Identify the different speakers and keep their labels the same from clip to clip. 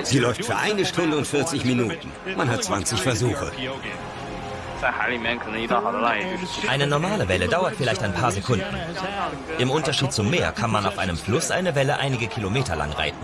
Speaker 1: Sie läuft für 1 Stunde und 40 Minuten. Man hat 20 Versuche.
Speaker 2: Eine normale Welle dauert vielleicht ein paar Sekunden. Im Unterschied zum Meer kann man auf einem Fluss eine Welle einige Kilometer lang reiten.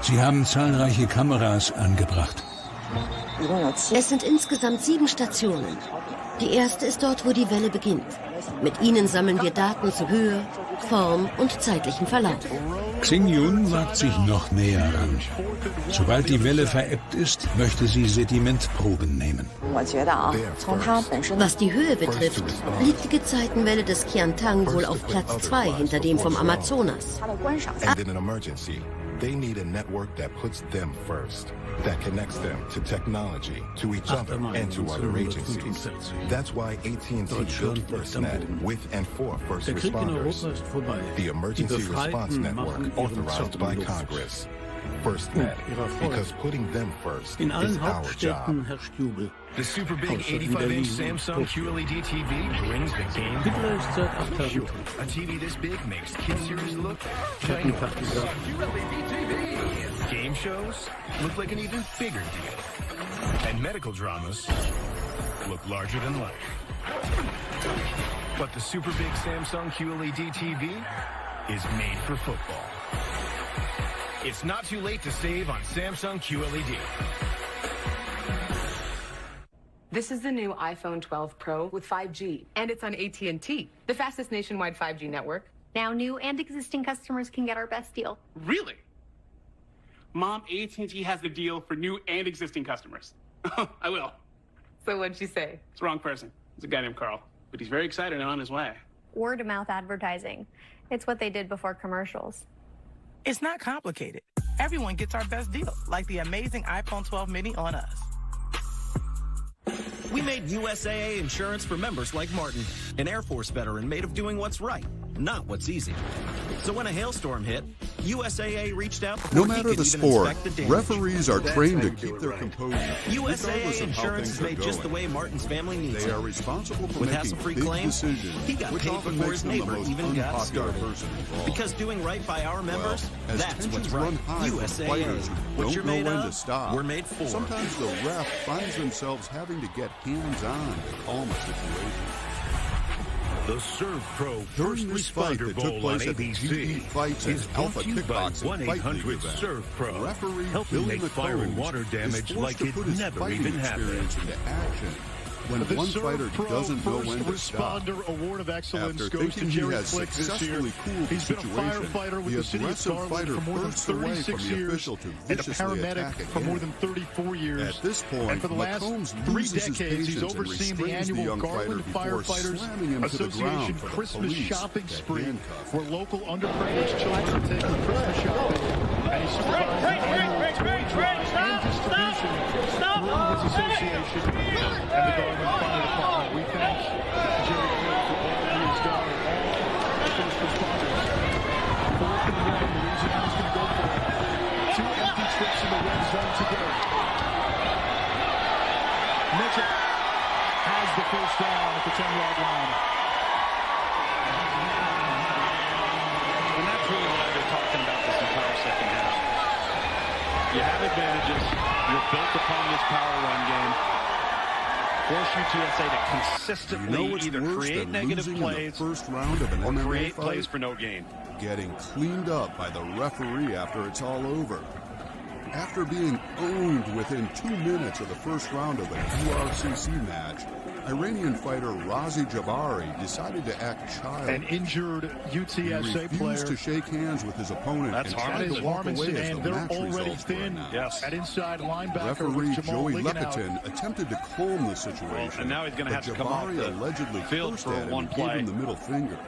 Speaker 3: Sie haben zahlreiche Kameras angebracht.
Speaker 4: Es sind insgesamt 7 Stationen. Die erste ist dort, wo die Welle beginnt. Mit ihnen sammeln wir Daten zu Höhe, Form und zeitlichem Verlauf.
Speaker 3: Xing-Yun wagt sich noch näher ran. Sobald die Welle verebbt ist, möchte sie Sedimentproben nehmen.
Speaker 4: Was die Höhe betrifft, liegt die Gezeitenwelle des Qiantang wohl auf Platz 2 hinter dem vom Amazonas.
Speaker 5: They need a network that puts them first, that connects them to technology, to each other, and to other agencies. That's why AT&T built FirstNet with and for first responders. The Emergency Response Network authorized by Congress. FirstNet, because putting them first is our job.
Speaker 6: The super big 85-inch Samsung QLED TV brings the game home. A TV this big makes kids' series look giant. QLED TV. Game shows look like an even bigger deal. And medical dramas look larger than life. But the super big Samsung QLED TV is made for football. It's not too late to save on Samsung QLED.
Speaker 7: This is the new iPhone 12 Pro with 5G, and it's on AT&T, the fastest nationwide 5G network.
Speaker 8: Now new and existing customers can get our best deal.
Speaker 9: Really? Mom, AT&T has the deal for new and existing customers. I will.
Speaker 7: So what'd she say?
Speaker 9: It's the wrong person. It's a guy named Carl, but he's very excited and on his way.
Speaker 8: Word of mouth advertising. It's what they did before commercials.
Speaker 10: It's not complicated. Everyone gets our best deal, like the amazing iPhone 12 mini on us.
Speaker 11: We made USAA insurance for members like Martin, an Air Force veteran made of doing what's right, not what's easy. So when a hailstorm hit, USAA reached out before
Speaker 12: no matter the sport, referees are trained to keep their composure.
Speaker 11: USAA insurance is made just the way Martin's family needs
Speaker 12: They
Speaker 11: it.
Speaker 12: are responsible for
Speaker 11: With
Speaker 12: making
Speaker 11: hassle-free
Speaker 12: big
Speaker 11: claims,
Speaker 12: decisions,
Speaker 11: he got
Speaker 12: which
Speaker 11: paid
Speaker 12: often
Speaker 11: before
Speaker 12: makes
Speaker 11: his
Speaker 12: them the
Speaker 11: neighbor
Speaker 12: most
Speaker 11: even got
Speaker 12: unpopular
Speaker 11: started.
Speaker 12: person involved.
Speaker 11: Because doing right by our members,
Speaker 12: as
Speaker 11: that's what's
Speaker 12: tensions
Speaker 11: right.
Speaker 12: run high for
Speaker 11: USAA.
Speaker 12: players who
Speaker 11: What
Speaker 12: don't
Speaker 11: you're
Speaker 12: know
Speaker 11: made
Speaker 12: when
Speaker 11: of,
Speaker 12: to stop.
Speaker 11: we're made for.
Speaker 12: Sometimes the ref finds themselves having to get hands-on to calm a situation.
Speaker 6: The Serve Pro First
Speaker 12: During this fight
Speaker 6: Responder
Speaker 12: that took
Speaker 6: Bowl on
Speaker 12: place at the GE
Speaker 6: ABC
Speaker 12: Fights
Speaker 6: is
Speaker 12: and
Speaker 6: brought
Speaker 12: Alpha
Speaker 6: to you by
Speaker 12: Kickboxing Fight League
Speaker 6: 1-800
Speaker 12: event,
Speaker 6: Serve Pro,
Speaker 12: referee
Speaker 6: helping
Speaker 12: Billy
Speaker 6: make fire and
Speaker 12: McCombs
Speaker 6: water
Speaker 12: is
Speaker 6: damage
Speaker 12: forced
Speaker 6: like
Speaker 12: to
Speaker 6: it
Speaker 12: put his
Speaker 6: never
Speaker 12: fighting
Speaker 6: even happened.
Speaker 12: experience into action. When
Speaker 13: The
Speaker 12: one
Speaker 13: Serve
Speaker 12: fighter
Speaker 13: Pro
Speaker 12: doesn't know when to
Speaker 13: First
Speaker 12: stop.
Speaker 13: Responder Award of Excellence
Speaker 12: After
Speaker 13: goes to
Speaker 12: thinking he
Speaker 13: Jerry
Speaker 12: has
Speaker 13: Flick this year.
Speaker 12: successfully cooled the
Speaker 13: He's been a
Speaker 12: situation,
Speaker 13: firefighter with
Speaker 12: the
Speaker 13: the city of
Speaker 12: aggressive
Speaker 13: Garland
Speaker 12: fighter
Speaker 13: for more than
Speaker 12: bursts away
Speaker 13: 36
Speaker 12: from the
Speaker 13: years
Speaker 12: official to
Speaker 13: and a
Speaker 12: viciously
Speaker 13: paramedic
Speaker 12: attack
Speaker 13: for more
Speaker 12: again.
Speaker 13: than 34 years.
Speaker 12: At this point,
Speaker 13: and for the last
Speaker 12: McCombs
Speaker 13: 3
Speaker 12: loses his
Speaker 13: decades, he's
Speaker 12: patience and
Speaker 13: overseen the
Speaker 12: restrains the
Speaker 13: annual
Speaker 12: young fighter
Speaker 13: Garland
Speaker 12: before
Speaker 13: Firefighters
Speaker 12: slamming him to the ground
Speaker 13: Association
Speaker 12: for the
Speaker 13: Christmas
Speaker 12: police
Speaker 13: shopping
Speaker 12: to
Speaker 13: spree,
Speaker 12: handcuff.
Speaker 13: where local underprivileged children are taking Christmas shopping. And he supervises the annual toy drive and distribution through his association and the Garland Fire Department. We thank Jerry Flick for all that he has done and all the first responders. 4th and 1, Louisiana's going to go for it. 2 empty trips in the red zone to go. Mitchell has the first down at the 10-yard line.
Speaker 9: And that's really what I've been talking about this entire second half. You have advantages. You're built upon this power run game. Force UTSA to consistently either create negative plays
Speaker 12: first round of an
Speaker 9: or
Speaker 12: MMA
Speaker 9: create
Speaker 12: fight?
Speaker 9: plays for no gain.
Speaker 12: Getting cleaned up by the referee after it's all over. After being owned within 2 minutes of the first round of a URCC match, Iranian fighter Razi Jabari decided to act childish.
Speaker 13: An injured UTSA
Speaker 12: he refused
Speaker 13: player
Speaker 12: to shake hands with his opponent and tried to walk away as the
Speaker 13: they're
Speaker 12: match
Speaker 13: already
Speaker 12: results were
Speaker 13: thin.
Speaker 12: announced.
Speaker 13: At inside linebacker
Speaker 12: Referee
Speaker 13: with Jamal
Speaker 12: Joey
Speaker 13: Liggett out.
Speaker 12: Lepiton attempted to calm the situation,
Speaker 9: and now he's going to have to come off
Speaker 12: Jabari
Speaker 9: the
Speaker 12: allegedly
Speaker 9: field
Speaker 12: cursed
Speaker 9: for
Speaker 12: at him
Speaker 9: one
Speaker 12: and
Speaker 9: play.
Speaker 12: gave him the middle finger.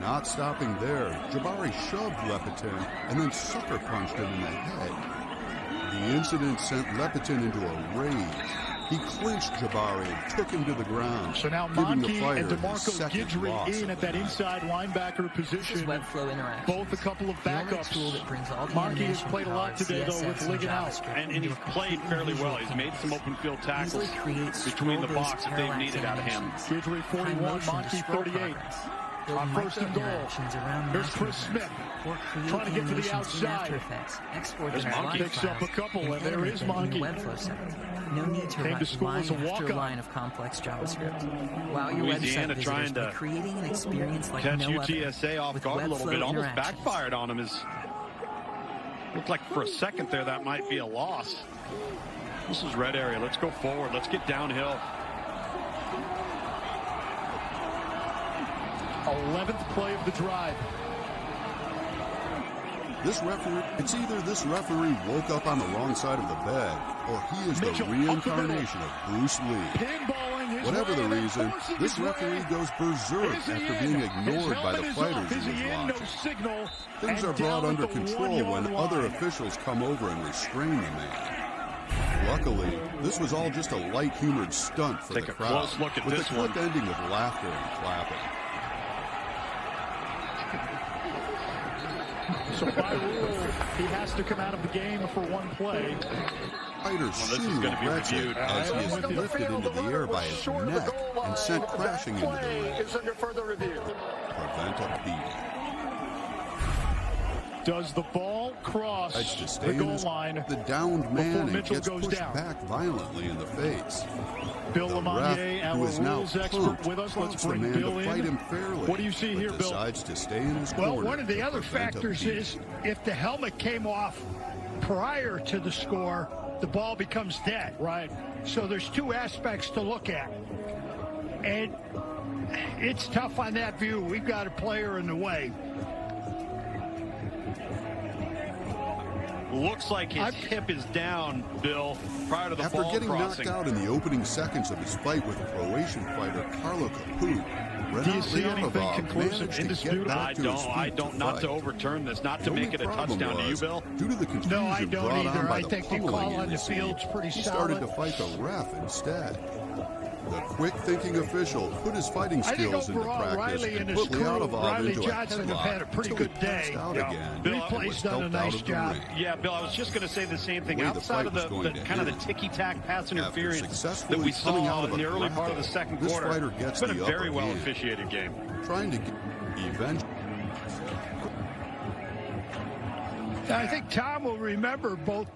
Speaker 12: Not stopping there, Jabari shoved Lepiton and then sucker punched him in the head. The incident sent Lepiton into a rage. He clinched Jabari and took him to the ground,
Speaker 13: So now
Speaker 12: giving the
Speaker 13: Monkey
Speaker 12: fighter
Speaker 13: and
Speaker 12: his
Speaker 13: DeMarco
Speaker 12: second loss
Speaker 13: Guidry in
Speaker 12: of
Speaker 13: at that
Speaker 12: the night.
Speaker 13: inside linebacker position.
Speaker 14: Webflow interaction.
Speaker 13: Both a couple of
Speaker 14: The only
Speaker 13: backups.
Speaker 14: tool that brings all the
Speaker 13: Monkey has
Speaker 14: animation
Speaker 13: played a lot
Speaker 14: power,
Speaker 13: today, though,
Speaker 14: CSS,
Speaker 13: with Liggett out.
Speaker 14: JavaScript
Speaker 9: And
Speaker 14: into
Speaker 9: he's
Speaker 14: a
Speaker 9: played
Speaker 14: completely
Speaker 9: fairly well.
Speaker 14: visual
Speaker 9: He's made some open field tackles
Speaker 14: Easily creates
Speaker 9: between the
Speaker 14: scroll-based
Speaker 9: box that they've
Speaker 14: parallax
Speaker 9: needed out of him.
Speaker 14: animations.
Speaker 13: Guidry
Speaker 14: High
Speaker 13: 41,
Speaker 14: motion
Speaker 13: Monkey
Speaker 14: to scroll
Speaker 13: 38.
Speaker 14: progress.
Speaker 13: On
Speaker 14: Build
Speaker 13: first and goal.
Speaker 14: micro-interactions around
Speaker 13: Here's
Speaker 14: master
Speaker 13: Chris
Speaker 14: data.
Speaker 13: Smith
Speaker 14: Or create
Speaker 13: trying to get to the
Speaker 14: animations in
Speaker 13: outside.
Speaker 14: After Effects. Export
Speaker 13: There's
Speaker 14: them as
Speaker 13: Monkey.
Speaker 14: live
Speaker 13: Picks up a
Speaker 14: files
Speaker 13: couple, and there
Speaker 14: edit
Speaker 13: is
Speaker 14: them in
Speaker 13: Monkey.
Speaker 14: your Webflow setting. No need to
Speaker 13: Came to
Speaker 14: write
Speaker 13: school
Speaker 14: line
Speaker 13: as a
Speaker 14: after
Speaker 13: walk-on.
Speaker 14: line of complex JavaScript. Wow your
Speaker 9: Louisiana
Speaker 14: website
Speaker 9: trying
Speaker 14: visitors by
Speaker 9: to
Speaker 14: creating an experience like
Speaker 9: catch
Speaker 14: no other.
Speaker 9: UTSA off
Speaker 14: with
Speaker 9: guard a little
Speaker 14: Webflow
Speaker 9: bit. Almost
Speaker 14: interactions.
Speaker 9: backfired on him. Looked like for a second there that might be a loss. This is red area. Let's go forward. Let's get downhill.
Speaker 13: 11th play of the drive.
Speaker 12: It's either this referee woke up on the wrong side of the bed, or he is
Speaker 13: Mitchell,
Speaker 12: the reincarnation of Bruce Lee.
Speaker 13: Pinballing his
Speaker 12: Whatever
Speaker 13: way
Speaker 12: the
Speaker 13: in,
Speaker 12: reason,
Speaker 13: forcing
Speaker 12: this
Speaker 13: his
Speaker 12: referee
Speaker 13: way.
Speaker 12: goes berserk
Speaker 13: Is he
Speaker 12: after
Speaker 13: in?
Speaker 12: being
Speaker 13: His
Speaker 12: ignored by the
Speaker 13: helmet is
Speaker 12: fighters
Speaker 13: off.
Speaker 12: he
Speaker 13: Is he
Speaker 12: was
Speaker 13: in? No
Speaker 12: watching.
Speaker 13: signal.
Speaker 12: Things
Speaker 13: And
Speaker 12: are brought
Speaker 13: down
Speaker 12: under
Speaker 13: at the
Speaker 12: control
Speaker 13: 1-yard
Speaker 12: when
Speaker 13: line.
Speaker 12: other officials come over and restrain the man. Luckily, this was all just a light-humored stunt for
Speaker 9: Take
Speaker 12: the
Speaker 9: a
Speaker 12: crowd,
Speaker 9: close look at
Speaker 12: with
Speaker 9: this
Speaker 12: the clip
Speaker 9: one.
Speaker 12: ending with laughter and clapping.
Speaker 13: So by rule, he has to come out of the game for one play.
Speaker 12: Fighter's shoe regrets it as he is lifted into the air by his neck and sent crashing into the ring.
Speaker 13: Is under further review.
Speaker 12: Prevent a beating.
Speaker 13: Does the ball cross
Speaker 12: Edge to stay
Speaker 13: the
Speaker 12: in
Speaker 13: goal
Speaker 12: his,
Speaker 13: line
Speaker 12: the downed man
Speaker 13: Mitchell
Speaker 12: gets
Speaker 13: goes
Speaker 12: pushed
Speaker 13: down?
Speaker 12: back violently in the face.
Speaker 13: Bill
Speaker 12: The
Speaker 13: Lamonier,
Speaker 12: ref,
Speaker 13: our
Speaker 12: who is now
Speaker 13: rules expert
Speaker 12: pumped,
Speaker 13: with us. Let's
Speaker 12: prompts the
Speaker 13: bring
Speaker 12: man
Speaker 13: Bill
Speaker 12: to
Speaker 13: in.
Speaker 12: fight him fairly.
Speaker 13: What do you see
Speaker 12: but
Speaker 13: here, Bill?
Speaker 12: decides to stay in his
Speaker 15: Well,
Speaker 12: corner
Speaker 15: one of the
Speaker 12: to
Speaker 15: other
Speaker 12: prevent a
Speaker 15: factors
Speaker 12: beating.
Speaker 15: is if the helmet came off prior to the score, the ball becomes dead.
Speaker 13: Right.
Speaker 15: So there's two aspects to look at. And it's tough on that view. We've got a player in the way.
Speaker 9: Looks like his hip is down, Bill, prior to the
Speaker 12: After
Speaker 9: ball
Speaker 12: getting
Speaker 9: crossing.
Speaker 12: knocked out in the opening seconds of his fight with Croatian fighter Carlo Caput,
Speaker 13: Do you see anything
Speaker 12: Renat
Speaker 13: conclusive,
Speaker 12: managed to
Speaker 13: indisputable?
Speaker 12: get back to his feet
Speaker 9: I don't,
Speaker 12: to
Speaker 9: not to
Speaker 12: fight.
Speaker 9: overturn this, not to
Speaker 12: The
Speaker 9: make it
Speaker 12: only
Speaker 9: a
Speaker 12: problem
Speaker 9: touchdown to you,
Speaker 12: was,
Speaker 9: Bill.
Speaker 12: Due to the confusion
Speaker 15: No, I don't
Speaker 12: brought on
Speaker 15: either.
Speaker 12: by
Speaker 15: I
Speaker 12: the
Speaker 15: think the
Speaker 12: pummeling
Speaker 15: call
Speaker 12: in
Speaker 15: on the
Speaker 12: scene,
Speaker 15: field's pretty
Speaker 12: he
Speaker 15: solid.
Speaker 12: started to fight the ref instead. The quick-thinking official put his fighting
Speaker 15: I think
Speaker 12: skills into
Speaker 15: overall,
Speaker 12: practice
Speaker 15: Riley and
Speaker 12: and
Speaker 15: his
Speaker 12: put
Speaker 15: crew,
Speaker 12: Liadov
Speaker 15: Riley
Speaker 12: into
Speaker 15: Johnson,
Speaker 12: a
Speaker 15: have had a
Speaker 12: headlock
Speaker 15: pretty
Speaker 12: until
Speaker 15: good
Speaker 12: he passed
Speaker 15: day.
Speaker 12: out
Speaker 15: Yeah.
Speaker 12: again.
Speaker 9: Bill,
Speaker 15: Replay's
Speaker 12: was
Speaker 15: done a
Speaker 12: helped
Speaker 15: nice
Speaker 12: out of the
Speaker 15: job.
Speaker 12: ring.
Speaker 9: Yeah, Bill, I was just going to say the same thing.
Speaker 12: The way the
Speaker 9: Outside of
Speaker 12: fight was going to
Speaker 9: kind of the
Speaker 12: end,
Speaker 9: ticky-tack pass
Speaker 12: after
Speaker 9: interference that
Speaker 12: successfully
Speaker 9: we
Speaker 12: coming out
Speaker 9: saw
Speaker 12: of
Speaker 9: in the
Speaker 12: a
Speaker 9: early part of the
Speaker 12: grapple,
Speaker 9: second
Speaker 12: this
Speaker 9: quarter,
Speaker 12: fighter gets
Speaker 9: it's been
Speaker 12: the
Speaker 9: a very
Speaker 12: upper hand.
Speaker 9: well-officiated game.
Speaker 12: Trying to event.
Speaker 15: I think Tom will remember both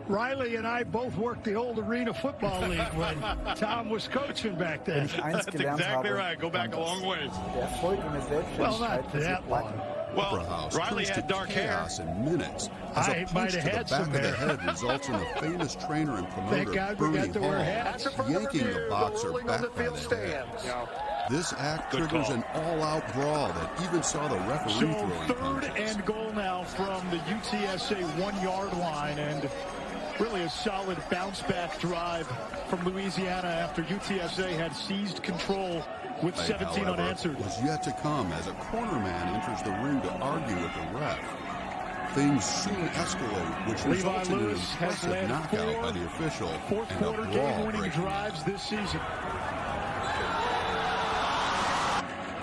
Speaker 15: Riley and I both worked the old Arena Football League when Tom was coaching back then.
Speaker 9: That's exactly right. Go back a long ways.
Speaker 15: Well, not that long.
Speaker 9: Well, Riley
Speaker 12: turns
Speaker 9: had
Speaker 12: to
Speaker 9: dark hair.
Speaker 12: chaos in minutes as
Speaker 15: I
Speaker 12: a punch
Speaker 15: might
Speaker 12: to
Speaker 15: have
Speaker 12: the
Speaker 15: had
Speaker 12: back
Speaker 15: some
Speaker 12: of the
Speaker 15: hair.
Speaker 12: head results in the famous trainer and
Speaker 15: Thank
Speaker 12: promoter
Speaker 15: God we
Speaker 12: Bernie
Speaker 15: got to wear
Speaker 12: Hall
Speaker 15: hats.
Speaker 12: yanking the boxer back by the head. This act
Speaker 9: Good
Speaker 12: triggers
Speaker 9: call.
Speaker 12: an all-out brawl that even saw the referee
Speaker 13: So
Speaker 12: throwing
Speaker 13: third
Speaker 12: punches.
Speaker 13: and goal now from the UTSA 1-yard line, and really a solid bounce-back drive from Louisiana after UTSA had seized control with
Speaker 12: Fight,
Speaker 13: 17
Speaker 12: however,
Speaker 13: unanswered.
Speaker 12: was yet to come as a corner man enters the ring to argue with the ref. Things soon escalate, which
Speaker 13: Levi
Speaker 12: results in an
Speaker 13: Lewis has
Speaker 12: impressive
Speaker 13: led
Speaker 12: knockout
Speaker 13: four
Speaker 12: by the official
Speaker 13: fourth
Speaker 12: and a
Speaker 13: quarter
Speaker 12: brawl
Speaker 13: game-winning
Speaker 12: breaking
Speaker 13: drives this season.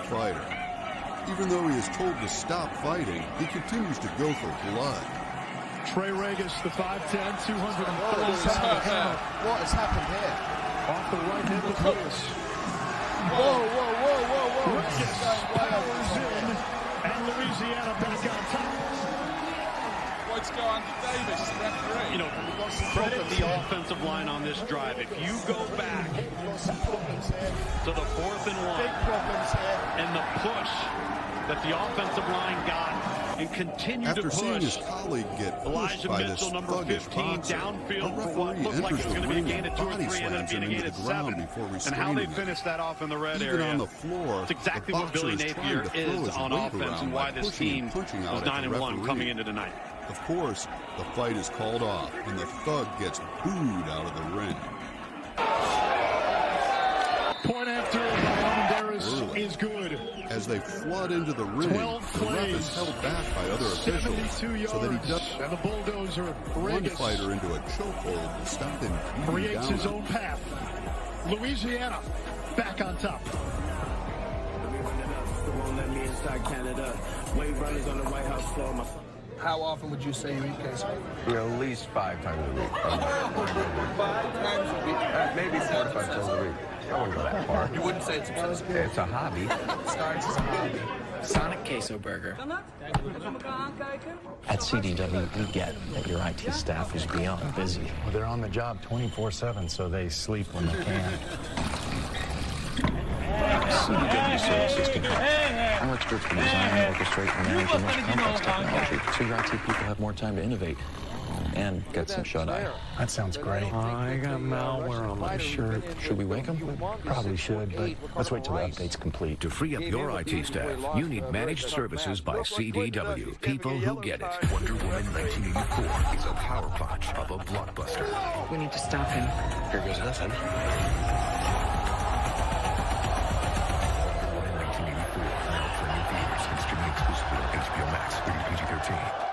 Speaker 12: fighter. Even though he is told to stop fighting, he continues to go for blood.
Speaker 13: Trey Regis, the 5'10", 230
Speaker 16: What has happened here?
Speaker 13: off the right hand of Lewis.
Speaker 16: Whoa.
Speaker 13: Regis powers in, and Louisiana back on top.
Speaker 16: What's going on to Davis, the referee?
Speaker 9: You know, credit the offensive line on this drive. If you go back to the 4th and 1 and the push that the offensive line got and continue
Speaker 12: After
Speaker 9: to push.
Speaker 12: seeing his colleague get pushed
Speaker 9: Elijah
Speaker 12: by this
Speaker 9: Mitchell, number
Speaker 12: thuggish
Speaker 9: 15,
Speaker 12: boxer,
Speaker 9: downfield
Speaker 12: a
Speaker 9: for what
Speaker 12: referee
Speaker 9: looked like
Speaker 12: enters
Speaker 9: it was
Speaker 12: the
Speaker 9: going to be a
Speaker 12: ring
Speaker 9: gain
Speaker 12: and
Speaker 9: at 2 or
Speaker 12: body
Speaker 9: 3, ended up
Speaker 12: slams
Speaker 9: being
Speaker 12: him
Speaker 9: a gain
Speaker 12: into
Speaker 9: at
Speaker 12: the ground
Speaker 9: 7.
Speaker 12: before
Speaker 9: And
Speaker 12: restraining
Speaker 9: how they
Speaker 12: him.
Speaker 9: finished that off in the red
Speaker 12: Even
Speaker 9: area.
Speaker 12: on the floor,
Speaker 9: It's exactly
Speaker 12: the
Speaker 9: what Billy
Speaker 12: boxer is
Speaker 9: Napier
Speaker 12: trying to throw
Speaker 9: is
Speaker 12: his
Speaker 9: on
Speaker 12: weight
Speaker 9: offense
Speaker 12: around
Speaker 9: and
Speaker 12: by
Speaker 9: why this
Speaker 12: pushing
Speaker 9: team
Speaker 12: and punching out
Speaker 9: was
Speaker 12: at the
Speaker 9: 9-1
Speaker 12: referee.
Speaker 9: coming into tonight.
Speaker 12: Of course, the fight is called off, and the thug gets booed out of the ring.
Speaker 15: Point after by Armendariz is good.
Speaker 12: As they flood into the ring,
Speaker 15: 12
Speaker 12: the ref
Speaker 15: plays,
Speaker 12: is held back by other officials
Speaker 15: 72 yards,
Speaker 12: so that he doesn't
Speaker 15: and the bulldozer
Speaker 12: one fighter into a chokehold to stop him beating
Speaker 15: creates
Speaker 12: down
Speaker 15: his
Speaker 12: on
Speaker 15: own path. Louisiana back on top.
Speaker 17: How often would you say you eat queso?
Speaker 18: At least 5 times a week.
Speaker 17: 5 times a week?
Speaker 18: Maybe 4 to 5 times a week. I wouldn't go that far.
Speaker 17: You wouldn't say it's obsessive?
Speaker 18: It's a hobby.
Speaker 17: Starts as a hobby. Sonic Queso Burger.
Speaker 19: At CDW, we get that your IT staff is beyond busy.
Speaker 20: Well, they're on the job 24/7, so they sleep when they can.
Speaker 19: CDW services can help. Our experts can design, orchestrate, and manage the most complex technology, so your IT people have more time to innovate and get some shut-eye.
Speaker 20: That sounds great. I got malware on my shirt.
Speaker 19: Should we wake them?
Speaker 20: Probably should, but let's wait till the update's complete.
Speaker 21: To free up your IT staff, you need managed services by CDW. People who get it. Wonder Woman 1984 is a power punch of a blockbuster.
Speaker 7: We need to stop him.
Speaker 19: Here goes nothing.
Speaker 21: Wonder Woman 1984, now for new theaters and streaming exclusively on HBO Max, rated PG-13.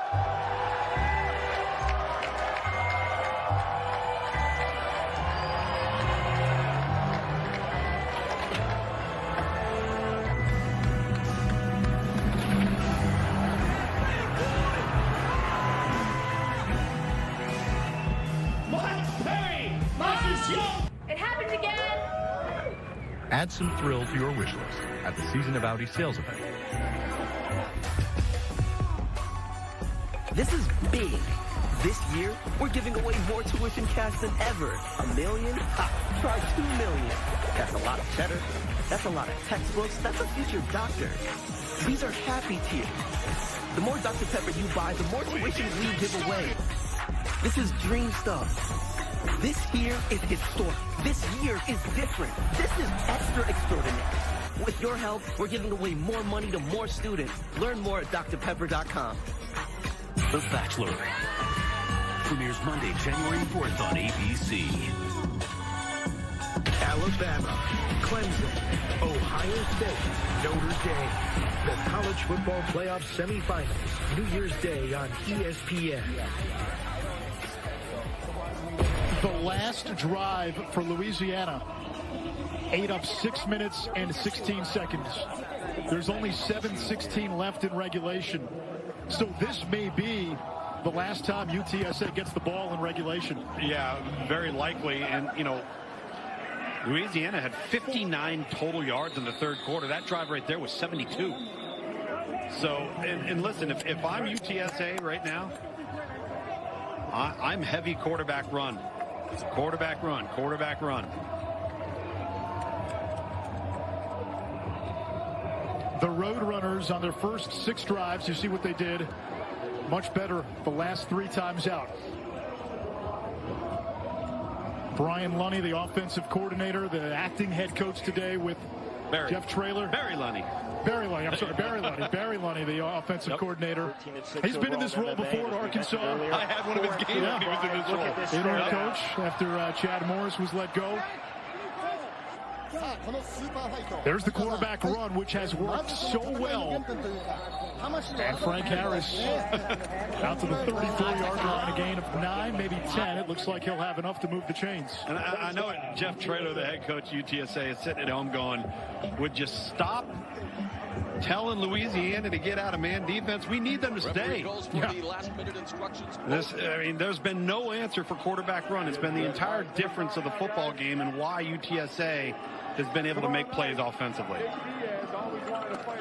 Speaker 8: It happened again!
Speaker 22: Add some thrill to your wish list at the Season of Audi sales event.
Speaker 23: This is big. This year, we're giving away more tuition cash than ever. $1 million? Ha, try $2 million. That's a lot of cheddar. That's a lot of textbooks. That's a future doctor. These are happy tiers. The more Dr. Pepper you buy, the more tuition we give away. This is dream stuff. This year is historic. This year is different. This is extra extraordinary. With your help, we're giving away more money to more students. Learn more at drpepper.com.
Speaker 21: The Bachelor premieres Monday, January 4th on ABC.
Speaker 24: Alabama, Clemson, Ohio State, Notre Dame. The College Football Playoff Semifinals, New Year's Day on ESPN.
Speaker 15: The last drive for Louisiana ate up 6 minutes and 16 seconds. There's only 7:16 left in regulation. So this may be the last time UTSA gets the ball in regulation.
Speaker 9: Yeah, very likely. And, you know, Louisiana had 59 total yards in the third quarter. That drive right there was 72. So, and listen, if I'm UTSA right now, I'm heavy quarterback run. Quarterback run, quarterback run.
Speaker 15: The Roadrunners on their first 6 drives, you see what they did. Much better the last 3 times out. Brian Lunny, the offensive coordinator, the acting head coach today with Jeff Traylor.
Speaker 9: Barry Lunny.
Speaker 15: Barry Lunny, I'm sorry, Barry Lunny. Barry Lunny, the offensive coordinator. He's been in this role before at Arkansas.
Speaker 9: I had one of his games when he was in this role.
Speaker 15: Interim coach after Chad Morris was let go. There's the quarterback run, which has worked so well. And Frank Harris out to the 34-yard line, a gain of 9, maybe 10. It looks like he'll have enough to move the chains.
Speaker 9: And I know it, Jeff Traylor, the head coach of UTSA, is sitting at home going, would you stop telling Louisiana to get out of man defense? We need them to stay. There's been no answer for quarterback run. It's been the entire difference of the football game and why UTSA has been able to make plays offensively.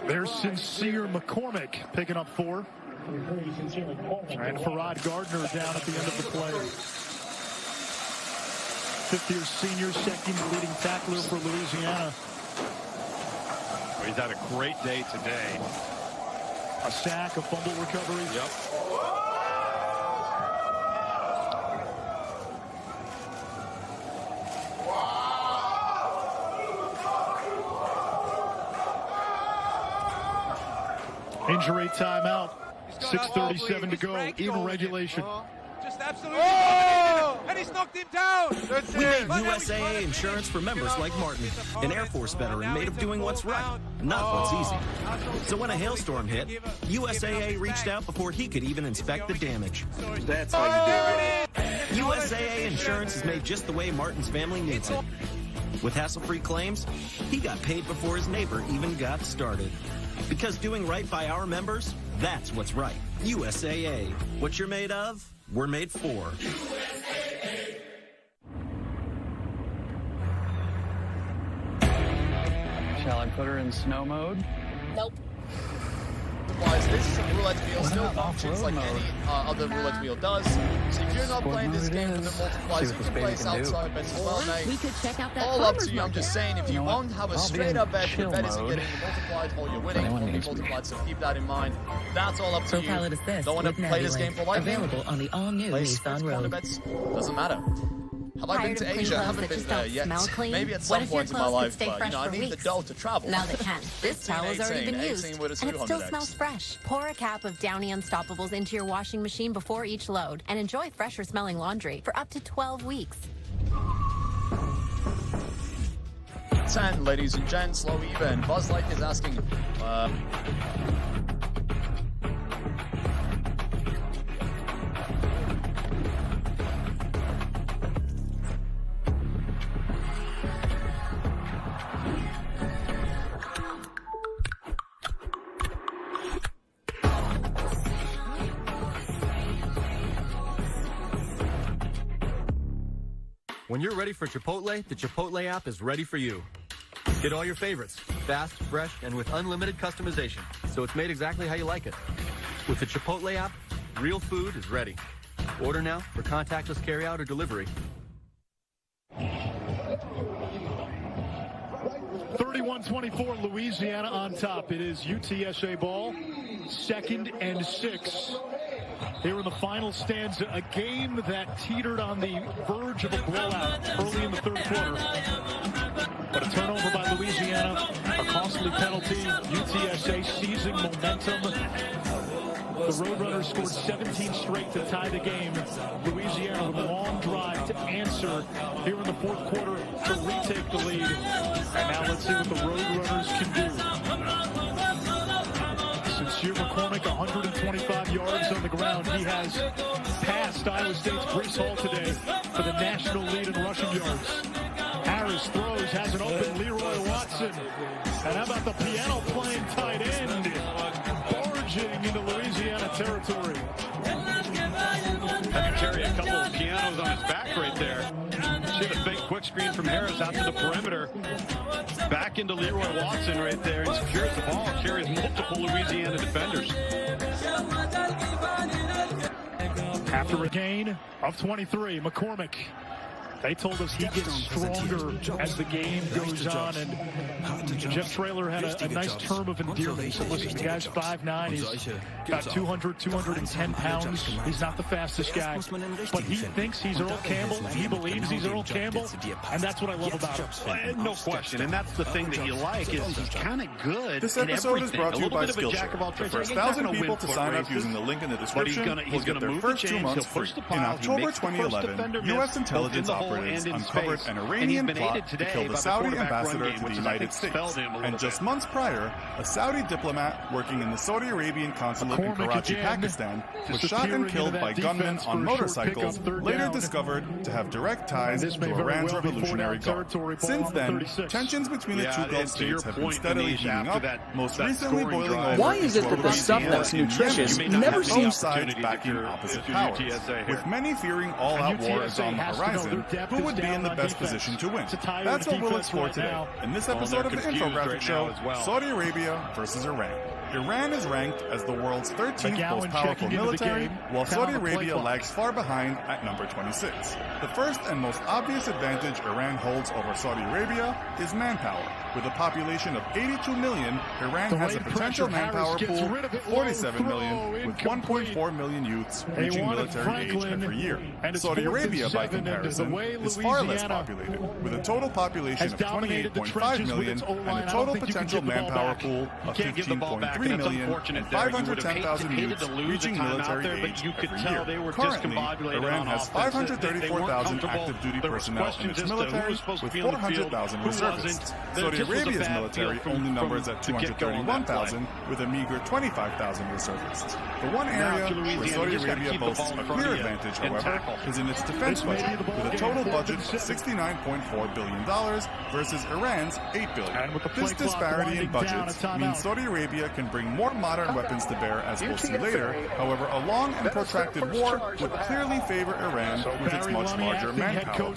Speaker 15: There's Sincere McCormick picking up 4. And Farad Gardner down at the end of the play. 5th-year senior, second leading tackler for Louisiana.
Speaker 9: He's had a great day today.
Speaker 15: A sack, a fumble recovery.
Speaker 9: Yep.
Speaker 15: Injury timeout. 6:37 to go in regulation.
Speaker 16: Just absolutely. Oh! And he's knocked him down.
Speaker 11: We made USAA insurance for members like Martin, an Air Force veteran made of doing what's right, not what's easy. So when a hailstorm hit, USAA reached out before he could even inspect the damage.
Speaker 9: That's how you do it.
Speaker 11: USAA insurance is made just the way Martin's family needs it. With hassle-free claims, he got paid before his neighbor even got started. Because doing right by our members, that's what's right. USAA. What you're made of, we're made for.
Speaker 1: Shall I put her in snow mode?
Speaker 2: Nope.
Speaker 3: This is a roulette wheel, still functions like any other roulette wheel does. So if you're not playing this game for the multipliers, you can play outside bets as well, mate.
Speaker 2: We could check out that
Speaker 3: all up to you. I'm just saying, if you won't have a straight up bet, your bet isn't getting multiplied or you're winning or be multiplied, so keep that in mind. That's all up to you. Don't want to play this game for lightning.
Speaker 2: Available on the all-new Nissan Rogue.
Speaker 3: Bets. Doesn't matter. Have I been to Asia? I haven't been there yet. Maybe at some point in my life, but I need the dough to travel.
Speaker 2: Now they can. This towel has already been used, and it still
Speaker 3: 200X.
Speaker 2: smells fresh. Pour a cap of Downy Unstoppables into your washing machine before each load, and enjoy fresher smelling laundry for up to 12 weeks.
Speaker 3: 10, ladies and gents, low even. Buzz Light is asking,
Speaker 4: When you're ready for Chipotle, the Chipotle app is ready for you. Get all your favorites, fast, fresh, and with unlimited customization, so it's made exactly how you like it. With the Chipotle app, real food is ready. Order now for contactless carryout or delivery.
Speaker 15: 31-24, Louisiana on top. It is UTSA ball, 2nd and 6. Here in the final stanza, a game that teetered on the verge of a blowout early in the 3rd quarter. But a turnover by Louisiana, a costly penalty, UTSA seizing momentum. The Roadrunners scored 17 straight to tie the game. Louisiana with a long drive to answer here in the 4th quarter to retake the lead. And now let's see what the Roadrunners can do. Sincere McCormick, 125 yards on the ground. He has passed Iowa State's Brees Hall today for the national lead in rushing yards. Harris throws, has an open Leroy Watson. And how about the piano-playing tight end? Barging into Louisiana territory.
Speaker 9: Had to carry a couple of pianos on his back right there. See the big quick screen from Harris out to the perimeter. Back into Leroy Watson right there. And secures the ball. Carries multiple Louisiana defenders.
Speaker 15: After a gain of 23, McCormick. They told us he gets stronger as the game goes on, and Jeff Traylor had a nice term of endearment. He said, listen, the guy's 5'9", he's about 200, 210 pounds. He's not the fastest guy, but he thinks he's Earl Campbell, and he believes he's Earl Campbell, and that's what I love about him.
Speaker 9: No question, and that's the thing that you like is he's kind of good.
Speaker 25: This episode is brought to you by Skillshare. The first 1,000 people to sign up using the link in the description will get their first 2 months free. In October 2011, U.S. intelligence operatives uncovered an Iranian plot to kill the Saudi ambassador to the United States. And just months prior, a Saudi diplomat working in the Saudi Arabian consulate in Karachi, Pakistan, was shot and killed by gunmen on motorcycles, later discovered to have direct ties to Iran's Revolutionary Guard. Since then, tensions between the two Gulf states have been steadily heating up, most recently boiling over.
Speaker 26: Why is it that the stuff that's nutritious never seems
Speaker 25: sides backing opposite powers? With many fearing all-out war is on the horizon, who would be in the best position to win? That's what we'll explore today in this episode of the Infographic Show, Saudi Arabia versus Iran. Iran is ranked as the world's 13th most powerful military, while Saudi Arabia lags far behind at number 26. The first and most obvious advantage Iran holds over Saudi Arabia is manpower. With a population of 82 million, Iran has a potential manpower pool of 47 million, with 1.4 million youths reaching military age every year. Saudi Arabia, by comparison, is far less populated, with a total population of 28.5 million and a total potential manpower pool of 15.3 million and 510,000 youths reaching military age every year. Currently, Iran has 534,000 active duty personnel in its military, with 400,000 reservists. Saudi Arabia's military only numbers at 231,000, with a meager 25,000 reservists. The one area where Saudi Arabia boasts a clear advantage, however, is in its defense budget, with a total budget of $69.4 billion versus Iran's $8 billion. This disparity in budgets means Saudi Arabia can bring more modern weapons to bear, as we'll see later. However, a long and protracted war would clearly favor Iran with its much larger manpower.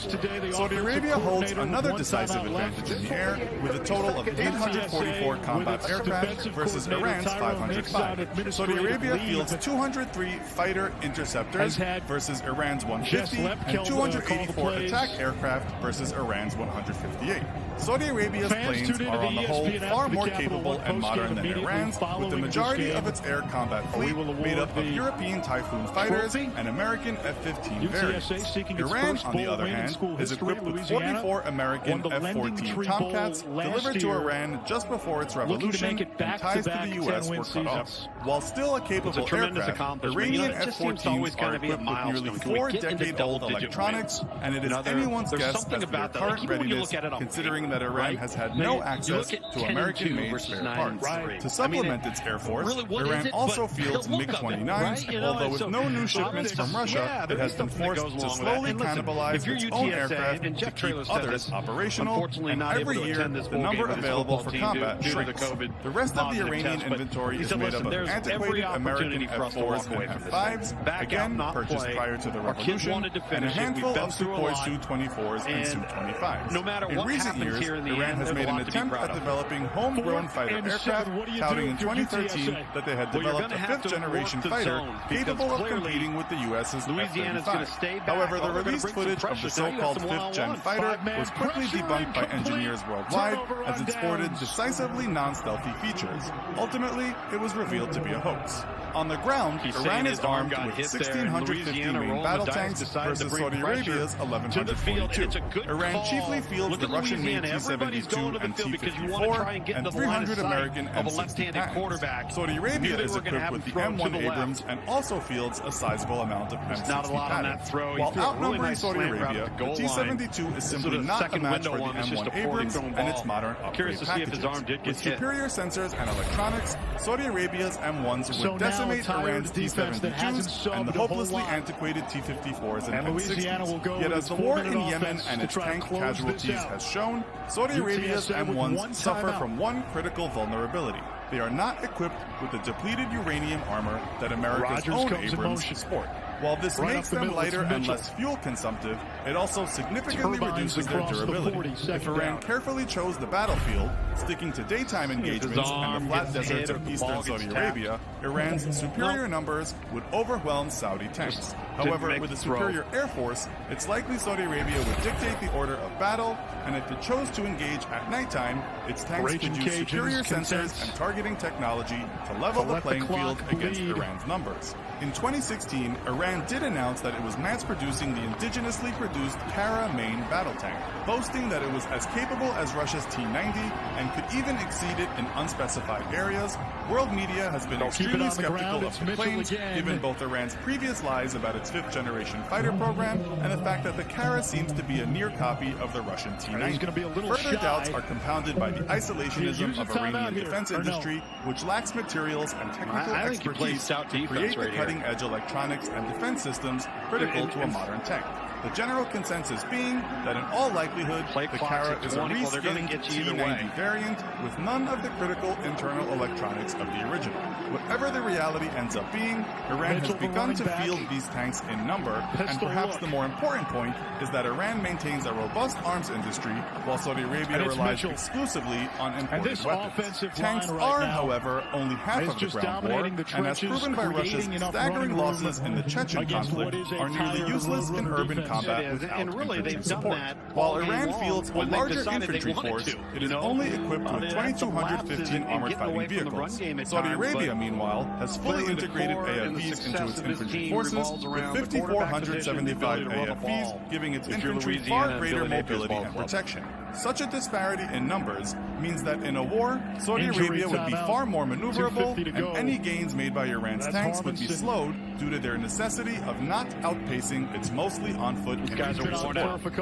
Speaker 25: Saudi Arabia holds another decisive advantage in the air, with a total of 844 combat aircraft versus Iran's 505. Saudi Arabia fields 203 fighter interceptors versus Iran's 150 and 284 attack aircraft versus Iran's 158. Saudi Arabia's planes are on the whole far more capable and modern than Iran's, with the majority of its air combat fleet made up of European Typhoon fighters and American F-15 variants. Iran, on the other hand, is equipped with 44 American F-14 Tomcats delivered to Iran just before its revolution, and ties to the U.S. were cut off. While still a capable aircraft, Iranian F-14s are equipped with nearly 4-decade-old electronics, and it is anyone's guess as to their current readiness, considering that Iran has had no access to American-made spare parts. To supplement its air force, Iran also fields MiG-29s, although with no new shipments from Russia, it has been forced to slowly cannibalize its own aircraft to keep others operational, and every year the number available for combat shrinks. The rest of the Iranian inventory is made up of antiquated American F-4s and F-5s, again purchased prior to the revolution, and a handful of Sukhoi Su-24s and Su-25s. In recent years, Iran has made an attempt at developing homegrown fighter aircraft, touting in 2013 that they had developed a fifth-generation fighter capable of competing with the U.S.'s F-35. However, the released footage of the so-called fifth-gen fighter was quickly debunked by engineers worldwide, as it sported decisively non-stealthy features. Ultimately, it was revealed to be a hoax. On the ground, Iran is armed with 1,650 main battle tanks versus Saudi Arabia's 1,142. Iran chiefly fields the Russian-made T-72 and T-54 and 300 American M60 Pattons. Saudi Arabia is equipped with the M1 Abrams and also fields a sizable amount of M60 Pattons. While outnumbering Saudi Arabia, the T-72 is simply not a match for the M1 Abrams and its modern upgrade packages. With superior sensors and electronics, Saudi Arabia's M1s would decimate Iran's T-72s and the hopelessly antiquated T-54s and M60s. Yet as the war in Yemen and its tank casualties has shown, Saudi Arabia's M1s suffer from one critical vulnerability. They are not equipped with the depleted uranium armor that America's own Abrams sport. While this makes them lighter and less fuel consumptive, it also significantly reduces their durability. If Iran carefully chose the battlefield, sticking to daytime engagements and the flat deserts of eastern Saudi Arabia, Iran's superior numbers would overwhelm Saudi tanks. However, with a superior air force, it's likely Saudi Arabia would dictate the order of battle, and if it chose to engage at nighttime, its tanks could use superior sensors and targeting technology to level the playing field against Iran's numbers. In 2016, Iran did announce that it was mass-producing the indigenously produced Kara main battle tank, boasting that it was as capable as Russia's T-90 and could even exceed it in unspecified areas. World media has been extremely skeptical of the claims, given both Iran's previous lies about its fifth-generation fighter program and the fact that the Kara seems to be a near copy of the Russian T-90. Further doubts are compounded by the isolationism of Iranian defense industry, which lacks materials and technical expertise to create the cutting-edge electronics and defense systems critical to a modern tank. the general consensus being that in all likelihood, the Kara is a reskinned T90 variant with none of the critical internal electronics of the original. Whatever the reality ends up being, Iran has begun to field these tanks in number, and perhaps the more important point is that Iran maintains a robust arms industry while Saudi Arabia relies exclusively on imported weapons. Tanks are, however, only half of the ground war, and as proven by Russia's staggering losses in the Chechen conflict, are nearly useless in urban combat without infantry support. While Iran fields a larger infantry force, it is only equipped with 2,215 armored fighting vehicles. Saudi Arabia, meanwhile, has fully integrated AFVs into its infantry forces, with 5,475 AFVs, giving its infantry far greater mobility and protection. Such a disparity in numbers means that in a war, Saudi Arabia would be far more maneuverable, and any gains made by Iran's tanks would be slowed due to their necessity of not outpacing its mostly on-foot infantry support.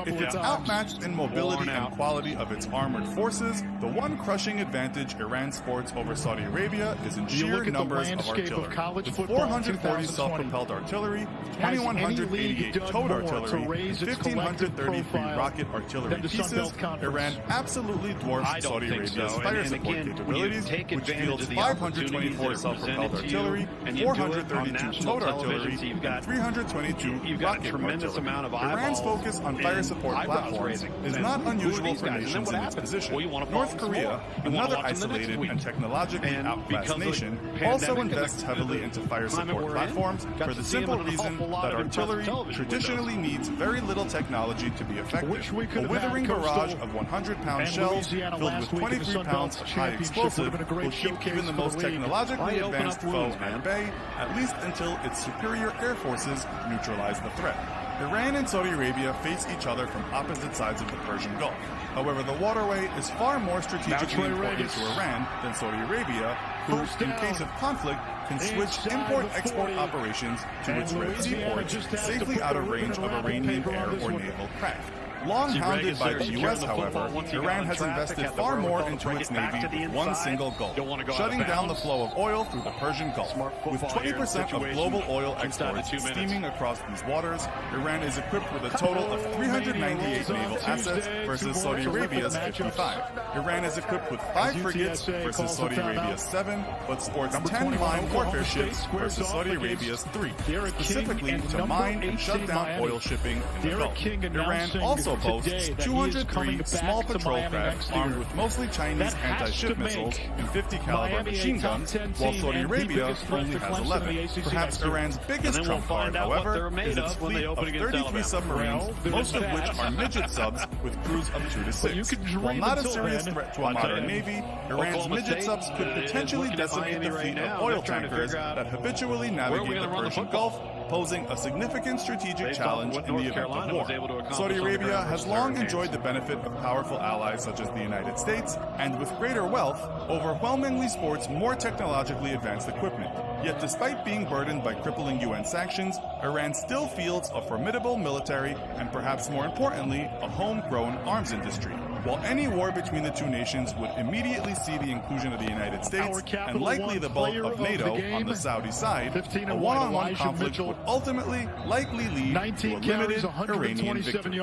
Speaker 25: If it's outmatched in mobility and quality of its armored forces, the one crushing advantage Iran sports over Saudi Arabia is in sheer numbers of artillery. With 440 self-propelled artillery, 2,188 towed artillery, and 1,533 rocket artillery pieces, Iran absolutely dwarfs Saudi Arabia's fire support capabilities, which fields 524 self-propelled artillery, 432 towed artillery, and 322 rocket artillery. Iran's focus on fire support platforms is not unusual for nations in its position. North Korea, another isolated and technologically outclassed nation, also invests heavily into fire support platforms for the simple reason that artillery traditionally needs very little technology to be effective. A withering barrage of 100-pound shells filled with 23 pounds of high explosive will keep even the most technologically advanced foe at bay, at least until its superior air forces neutralize the threat. Iran and Saudi Arabia face each other from opposite sides of the Persian Gulf. However, the waterway is far more strategically important to Iran than Saudi Arabia, who, in case of conflict, can switch import-export operations to its Red Sea ports safely out of range of Iranian air or naval craft. Long hounded by the U.S., however, Iran has invested far more into its navy with one single goal, shutting down the flow of oil through the Persian Gulf. With 20% of global oil exports steaming across these waters, Iran is equipped with a total of 398 naval assets versus Saudi Arabia's 55. Iran is equipped with 5 frigates versus Saudi Arabia's 7, but sports 10 mine warfare ships versus Saudi Arabia's 3, specifically to mine and shut down oil shipping in the Gulf. Iran also boasts 203 small patrol craft armed with mostly Chinese anti-ship missiles and 50 caliber machine guns, while Saudi Arabia only has 11. Perhaps Iran's biggest trump card, however, is its fleet of 33 submarines, most of which are midget subs with crews of 2 to 6. While not a serious threat to a modern navy, Iran's midget subs could potentially decimate the fleet of oil tankers that habitually navigate the Persian Gulf, posing a significant strategic challenge in the event of war. Saudi Arabia has long enjoyed the benefit of powerful allies such as the United States, and with greater wealth, overwhelmingly sports more technologically advanced equipment. Yet despite being burdened by crippling UN sanctions, Iran still fields a formidable military and perhaps more importantly, a homegrown arms industry. While any war between the two nations would immediately see the inclusion of the United States and likely the bulk of NATO on the Saudi side, a one-on-one conflict would ultimately likely lead to a limited Iranian victory.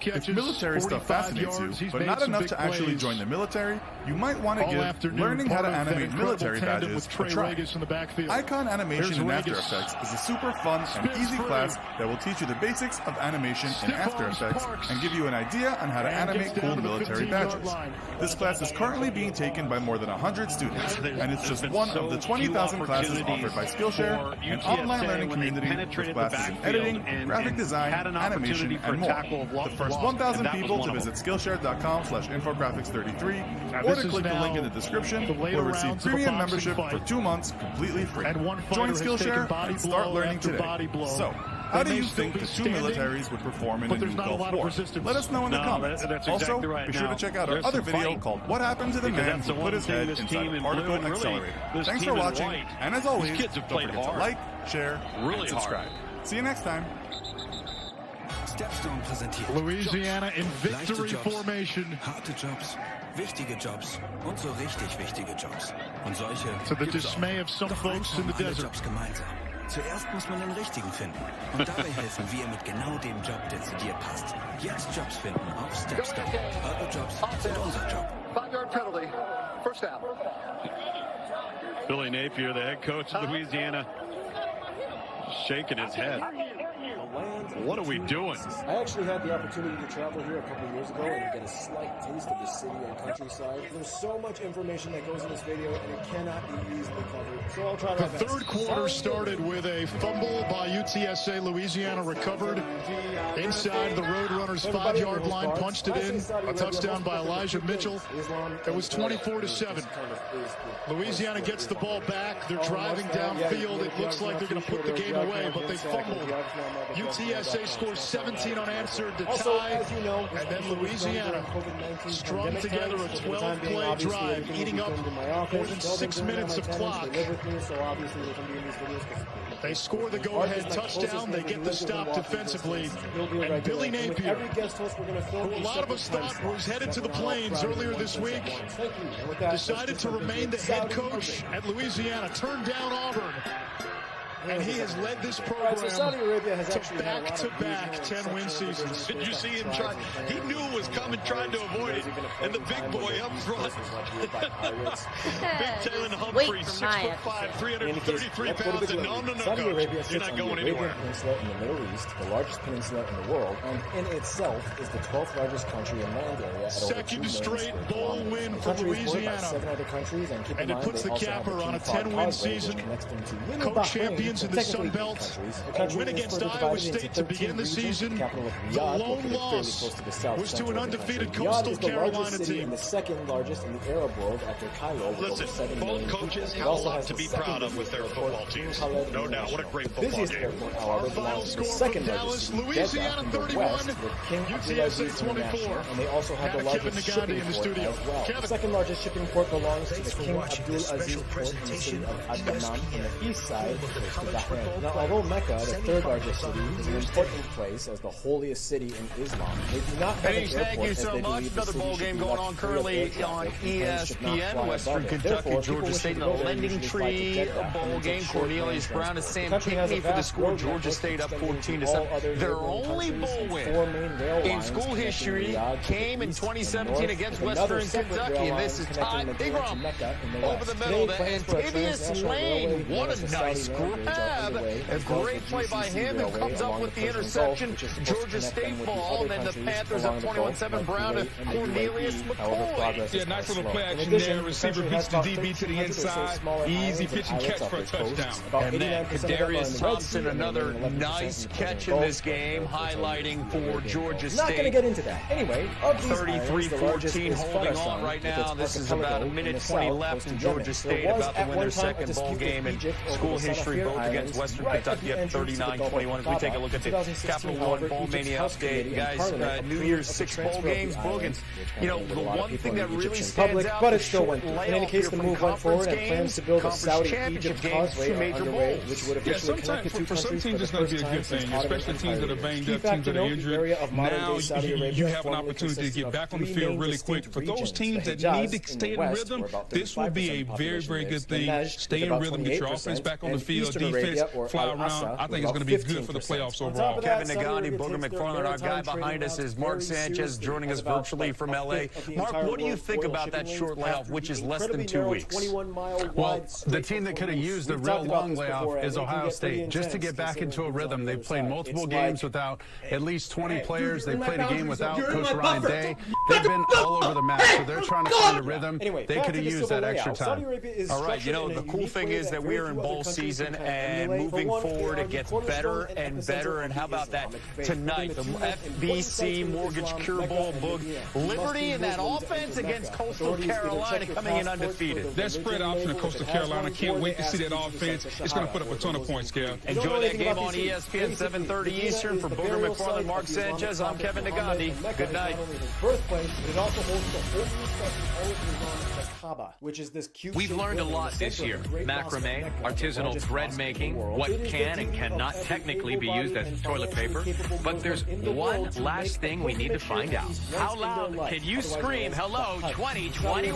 Speaker 25: If military stuff fascinates you, but not enough to actually join the military, you might want to give learning how to animate military badges a try. Icon Animation in After Effects is a super fun and easy class that will teach you the basics of animation in After Effects and give you an idea on how to animate cool military badges. This class is currently being taken by more than 100 students, and it's just one of the 20,000 classes offered by Skillshare, an online learning community with classes in editing, graphic design, animation, and more. The first 1,000 people to visit Skillshare.com/infographics33 or to click the link in the description will receive premium membership for 2 months completely free. Join Skillshare and start learning today. So, how do you think the two militaries would perform in a new Gulf War? Let us know in the comments. Also, be sure to check out our other video called What Happened to the Man Who Put His Head Inside a Particle Accelerator. Thanks for watching, and as always, don't forget to like, share, and subscribe. See you next time.
Speaker 5: Stepstone präsentiert.
Speaker 15: Louisiana in victory formation.
Speaker 5: Harte Jobs, wichtige Jobs und so richtig wichtige Jobs. Und solche
Speaker 15: to the dismay of some folks in the desert.
Speaker 5: Jobs gemeinsam. Zuerst muss man den richtigen finden. Und dabei helfen wir mit genau dem Job, der zu dir passt. Jetzt Jobs finden auf StepStep. Eure Jobs sind unser Job.
Speaker 6: 5-yard penalty. First down.
Speaker 9: Billy Napier, the head coach of Louisiana, shaking his head. What are we doing?
Speaker 10: I actually had the opportunity to travel here a couple of years ago and get a slight taste of the city and countryside. There's so much information that goes in this video, and it cannot be easily covered. So I'll try to.
Speaker 15: The third quarter started with a fumble by UTSA. Louisiana recovered inside the Roadrunners' 5-yard line, punched it in. A touchdown by Elijah Mitchell. It was 24-7. Louisiana gets the ball back. They're driving downfield. It looks like they're going to put the game away, but they fumbled. UTSA scores 17 unanswered to tie, and then Louisiana strung together a 12-play drive, eating up more than 6 minutes of clock. They score the go-ahead touchdown. They get the stop defensively. And Billy Napier, who a lot of us thought was headed to the Plains earlier this week, decided to remain the head coach at Louisiana, turned down Auburn. And he has led this program to back-to-back 10-win seasons.
Speaker 9: Did you see him try? He knew it was coming, trying to avoid it. And the big boy up front. Big Taylor Humphreys, 6'5", 333 pounds. And no, coach. You're not going anywhere.
Speaker 10: Peninsula in the Middle East, the largest peninsula in the world, and in itself is the 12th largest country in land area.
Speaker 15: Second straight bowl win for Louisiana.
Speaker 10: 7 other countries, and
Speaker 15: it puts the capper on a 10-win season. Co-champions in the Sun Belt. A win against Iowa State to begin the season. The lone loss was to an undefeated Coastal Carolina team.
Speaker 10: The second largest in the Arab world after Cairo.
Speaker 9: Listen, both coaches have a lot to be proud of with their football teams. No doubt. What a great football game.
Speaker 10: Our final score from Dallas, Louisiana 31, UTSA 24. And they also have the largest shipping port as well. The second largest shipping port belongs to the King Abdul Aziz port in the city of Adnan on the east side. Now, although Mecca, the third largest city, is an important place as the holiest city in Islam, they do not have an airport.
Speaker 12: Thank you so much. Another bowl game going on currently on ESPN. Western Kentucky, Georgia State in the Lending Tree bowl game. Cornelius Brown and Sam Pinckney for the score. Georgia State up 14-7. Their only bowl win in school history came in 2017 against Western Kentucky, and this is Ty Pigram over the middle. Antavius Lane, what a nice grab. A great play by him, who comes up with the interception. Georgia State ball, and then the Panthers up 21-7. Brown to Cornelius McCoy.
Speaker 16: Yeah, nice little play action there. Receiver beats the DB to the inside. Easy pitch and catch for a touchdown.
Speaker 12: And then Kadarius Thompson, another nice catch in this game, highlighting for Georgia State.
Speaker 10: Not going to get into that. Anyway,
Speaker 12: 33-14 holding on right now. This is about a minute 20 left, and Georgia State about to win their second bowl game in school history, both against Western Kentucky at 39-21. As we take a look at the Capital One Bowl Mania update, guys, New Year's 6 bowl games, Boogans. You know, the one thing that really stands out,
Speaker 10: but it still went. In any case, the move went forward, and plans to build a Saudi-Egypt causeway are underway, which would officially connect the two countries.
Speaker 16: For some teams, it's going to be a good thing, especially teams that are banged up, teams that are injured. Now you have an opportunity to get back on the field really quick. For those teams that need to stay in rhythm, this will be a very, very good thing. Stay in rhythm, get your offense back on the field, defense fly around. I think it's going to be good for the playoffs overall.
Speaker 12: Kevin Nagandi, Booger McFarland, our guy behind us is Mark Sanchez, joining us virtually from L.A. Mark, what do you think about that short layoff, which is less than 2 weeks?
Speaker 1: Well, the team that could have used a real long layoff is Ohio State. Just to get back into a rhythm, they've played multiple games without at least 20 players. They played a game without Coach Ryan Day. They've been all over the map, so they're trying to find a rhythm. They could have used that extra time.
Speaker 12: All right, you know, the cool thing is that we are in bowl season, and moving forward, it gets better and better. And how about that tonight? The FBC Mortgage Cure Bowl, Boog, Liberty in that offense against Coastal Carolina coming in undefeated.
Speaker 16: That spread option of Coastal Carolina, can't wait to see that offense. It's going to put up a ton of points, Kev.
Speaker 12: Enjoy that game on ESPN 7:30 Eastern. For Booger McFarland, Mark Sanchez, I'm Kevin Nagandi. Good night.
Speaker 10: Which is this cute.
Speaker 13: We've learned a lot this year. Macrame, artisanal thread
Speaker 21: making, what can and cannot technically be used as toilet paper. But there's one last thing we need to find out. How loud can you scream hello 2021?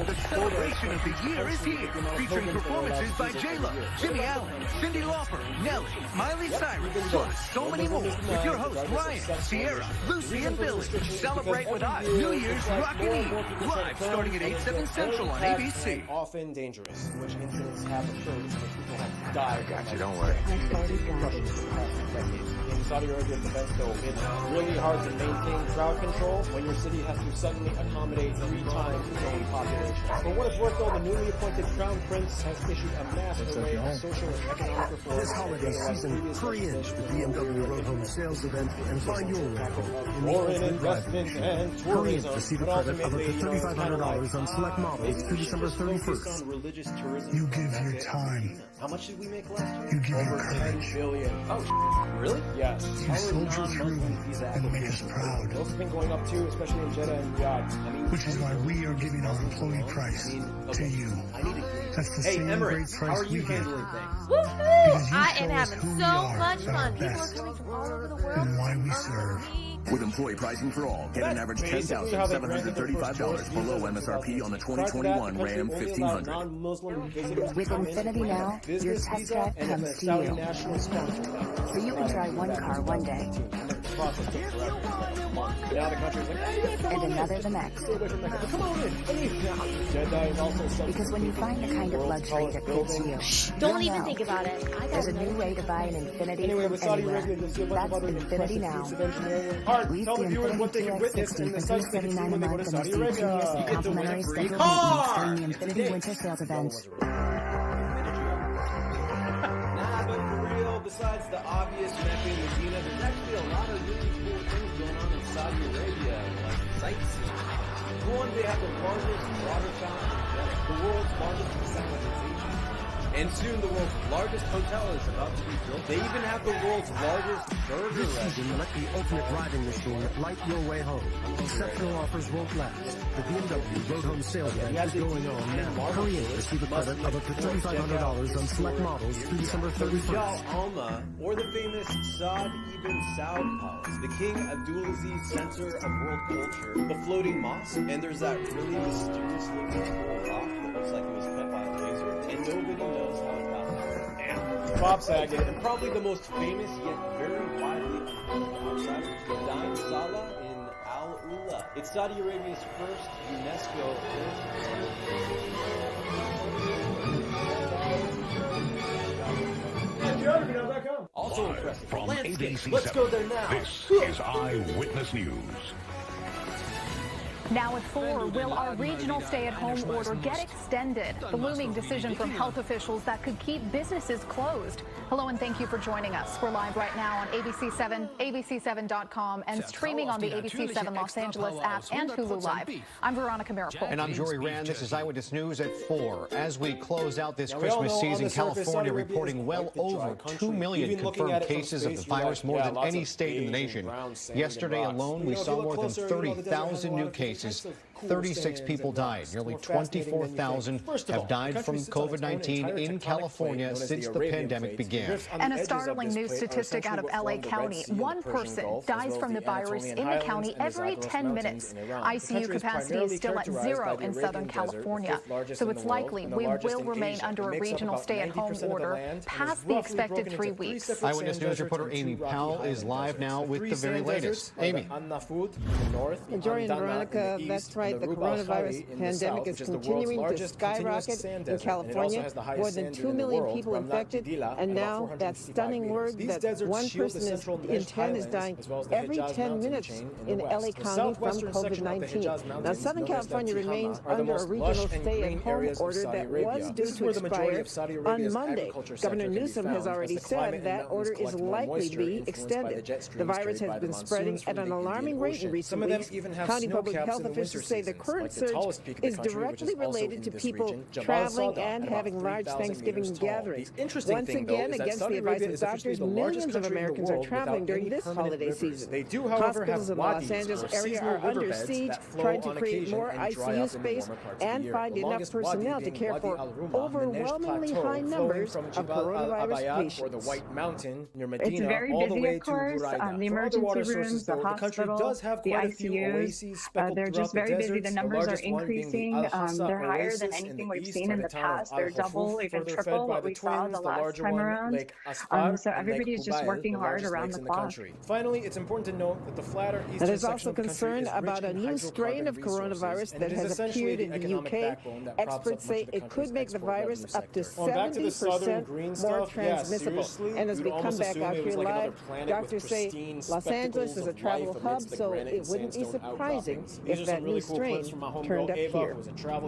Speaker 24: The celebration of the year is here, featuring performances by J-Lo, Jimmy Allen, Cyndi Lauper, Nelly, Miley Cyrus, plus so many more with your hosts Ryan, Sierra, Lucy, and Billy. Celebrate with us New Year's Rockin' Eve, live starting at 8/7 Central on ABC.
Speaker 10: Often dangerous, in which incidents have occurred, in which people have died.
Speaker 19: I got you, don't worry.
Speaker 10: In Saudi Arabia's defense, though, it's really hard to maintain crowd control when your city has to suddenly accommodate 3 times its own population. For what it's worth, though, the newly appointed Crown Prince has issued a mass array of social and economic reforms.
Speaker 24: This holiday season, hurry in to the BMW Road Home Sales Event and find your way home.
Speaker 10: Foreign investment and
Speaker 24: Hurry in
Speaker 10: tourism.
Speaker 24: to see the credit of up to $3,500 on select models through December 31st.
Speaker 10: Religious tourism.
Speaker 24: You give your time.
Speaker 10: How much did we make last year?
Speaker 24: You give your
Speaker 10: Over
Speaker 24: courage.
Speaker 10: 10 billion. Oh, really? Yes.
Speaker 24: You soldier through and make us proud.
Speaker 10: Those have been going up too, especially in Jeddah and Riyadh.
Speaker 24: Which is why we are giving our employee price to you. That's the
Speaker 10: Hey,
Speaker 24: same
Speaker 10: Emirates,
Speaker 24: great
Speaker 10: how
Speaker 24: price
Speaker 10: are you
Speaker 24: we give.
Speaker 10: handling things?
Speaker 24: Because you
Speaker 7: I
Speaker 24: show
Speaker 7: am
Speaker 24: us
Speaker 7: having
Speaker 24: who we
Speaker 7: so
Speaker 24: are
Speaker 7: much
Speaker 24: at our
Speaker 7: fun. People are
Speaker 24: best
Speaker 7: coming from all over the world.
Speaker 24: and why we serve.
Speaker 13: With employee pricing for all, get an average $10,735 below MSRP on the 2021 Ram 1500.
Speaker 14: With Infinity Now, your test drive comes to you. So you can try one car one day. And another the next. Because when you find the kind of luxury that fits you,
Speaker 7: Don't even think about it.
Speaker 14: There's a new way to buy an Infinity
Speaker 10: Anyway,
Speaker 14: from
Speaker 10: with Saudi
Speaker 14: anywhere.
Speaker 10: Arabia, this year,
Speaker 14: That's
Speaker 10: about the
Speaker 14: Infinity
Speaker 10: impressive
Speaker 14: Now.
Speaker 10: piece of engineering. Art,
Speaker 14: Lease
Speaker 10: tell
Speaker 14: the
Speaker 10: the viewers what they can
Speaker 14: Infinity
Speaker 10: witness in the
Speaker 14: GX60
Speaker 10: sights
Speaker 14: for
Speaker 10: they can see when they go to
Speaker 14: $379
Speaker 10: Saudi
Speaker 14: and receive 2 years
Speaker 10: Arabia.
Speaker 14: of complimentary scheduled
Speaker 10: Car!
Speaker 14: maintenance during the Infinity Winter Sales event.
Speaker 10: Nah, but for real, besides the obvious Mecca and Medina, there's actually a lot of really cool things going on in Saudi Arabia, like sightseeing. For one, they have the largest water fountain in Jeddah, the world's largest civilization. And soon the world's largest hotel is about to be built. They even have the world's largest burger
Speaker 24: This
Speaker 10: restaurant.
Speaker 24: season, let the ultimate driving machine light your way home. Exceptional offers won't last. The BMW Road Home Sales Event is going on now. Hurry in to receive a credit of up to $3,500 on select models through December 31st.
Speaker 10: Alma, or the famous Saad ibn Saud Palace, the King Abdulaziz Center of World Culture, the floating mosque, and there's that really mysterious looking cool rock that looks like it was cut by a laser, and nobody knows how it got there. And Bob Saget, and probably the most famous yet very widely unknown outsider, the Dine Salah in Al Ula. It's Saudi Arabia's first UNESCO Also impressive.
Speaker 21: From
Speaker 10: Landscape.
Speaker 21: ABC7,
Speaker 10: Let's go there now.
Speaker 21: This is Eyewitness News.
Speaker 17: Now at 4, will our regional stay-at-home order get extended? The looming decision from health officials that could keep businesses closed. Hello and thank you for joining us. We're live right now on ABC7, ABC7.com, and streaming on the ABC7 Los Angeles app and Hulu Live. I'm Veronica Maripol.
Speaker 18: And I'm Jory Rand. This is Eyewitness News at 4. As we close out this Christmas season, California reporting well over 2 million confirmed cases of the virus, more than any state in the nation. Yesterday alone, we saw more than 30,000 new cases. 36 people died. Nearly 24,000 have died from COVID-19 in California since the pandemic began.
Speaker 17: And a startling new statistic out of LA County. One person dies from the virus in the county every 10 minutes. ICU capacity is still at 0 in Southern California. So it's likely we will remain under a regional stay-at-home order past the expected 3 weeks.
Speaker 18: Eyewitness News reporter Amy Powell is live now with the very latest. Amy.
Speaker 20: And Jory and Veronica, that's right. The coronavirus pandemic is continuing to skyrocket in California. More than 2 million people infected, and now that stunning word that one person in 10 is dying every 10 minutes in LA County from COVID-19. Now, Southern California remains under a regional stay-at-home order that was due to expire on Monday. Governor Newsom has already said that order is likely to be extended. The virus has been spreading at an alarming rate in recent weeks. County public health officials say say the current surge is directly related to people traveling and having large Thanksgiving gatherings. Once again, against the advice of doctors, millions of Americans are traveling during this holiday season. Hospitals in the Los Angeles area are under siege, trying to create more ICU space and find enough personnel to care for overwhelmingly high numbers of coronavirus patients.
Speaker 2: It's very busy, of course. The emergency rooms, the hospital, the ICUs, they're just very busy. The numbers are increasing. They're higher than anything we've seen in the past. They're double, even triple what we saw the last time around. So everybody is just working hard around the clock.
Speaker 10: Finally, it's important to note that the flatter eastern
Speaker 20: There's also concern about a new strain of coronavirus that has appeared in the UK. Experts say it could make the virus up to 70% more transmissible. And as we come back out here live, doctors say Los Angeles is a travel hub, so it wouldn't be surprising if that new strain turned up here.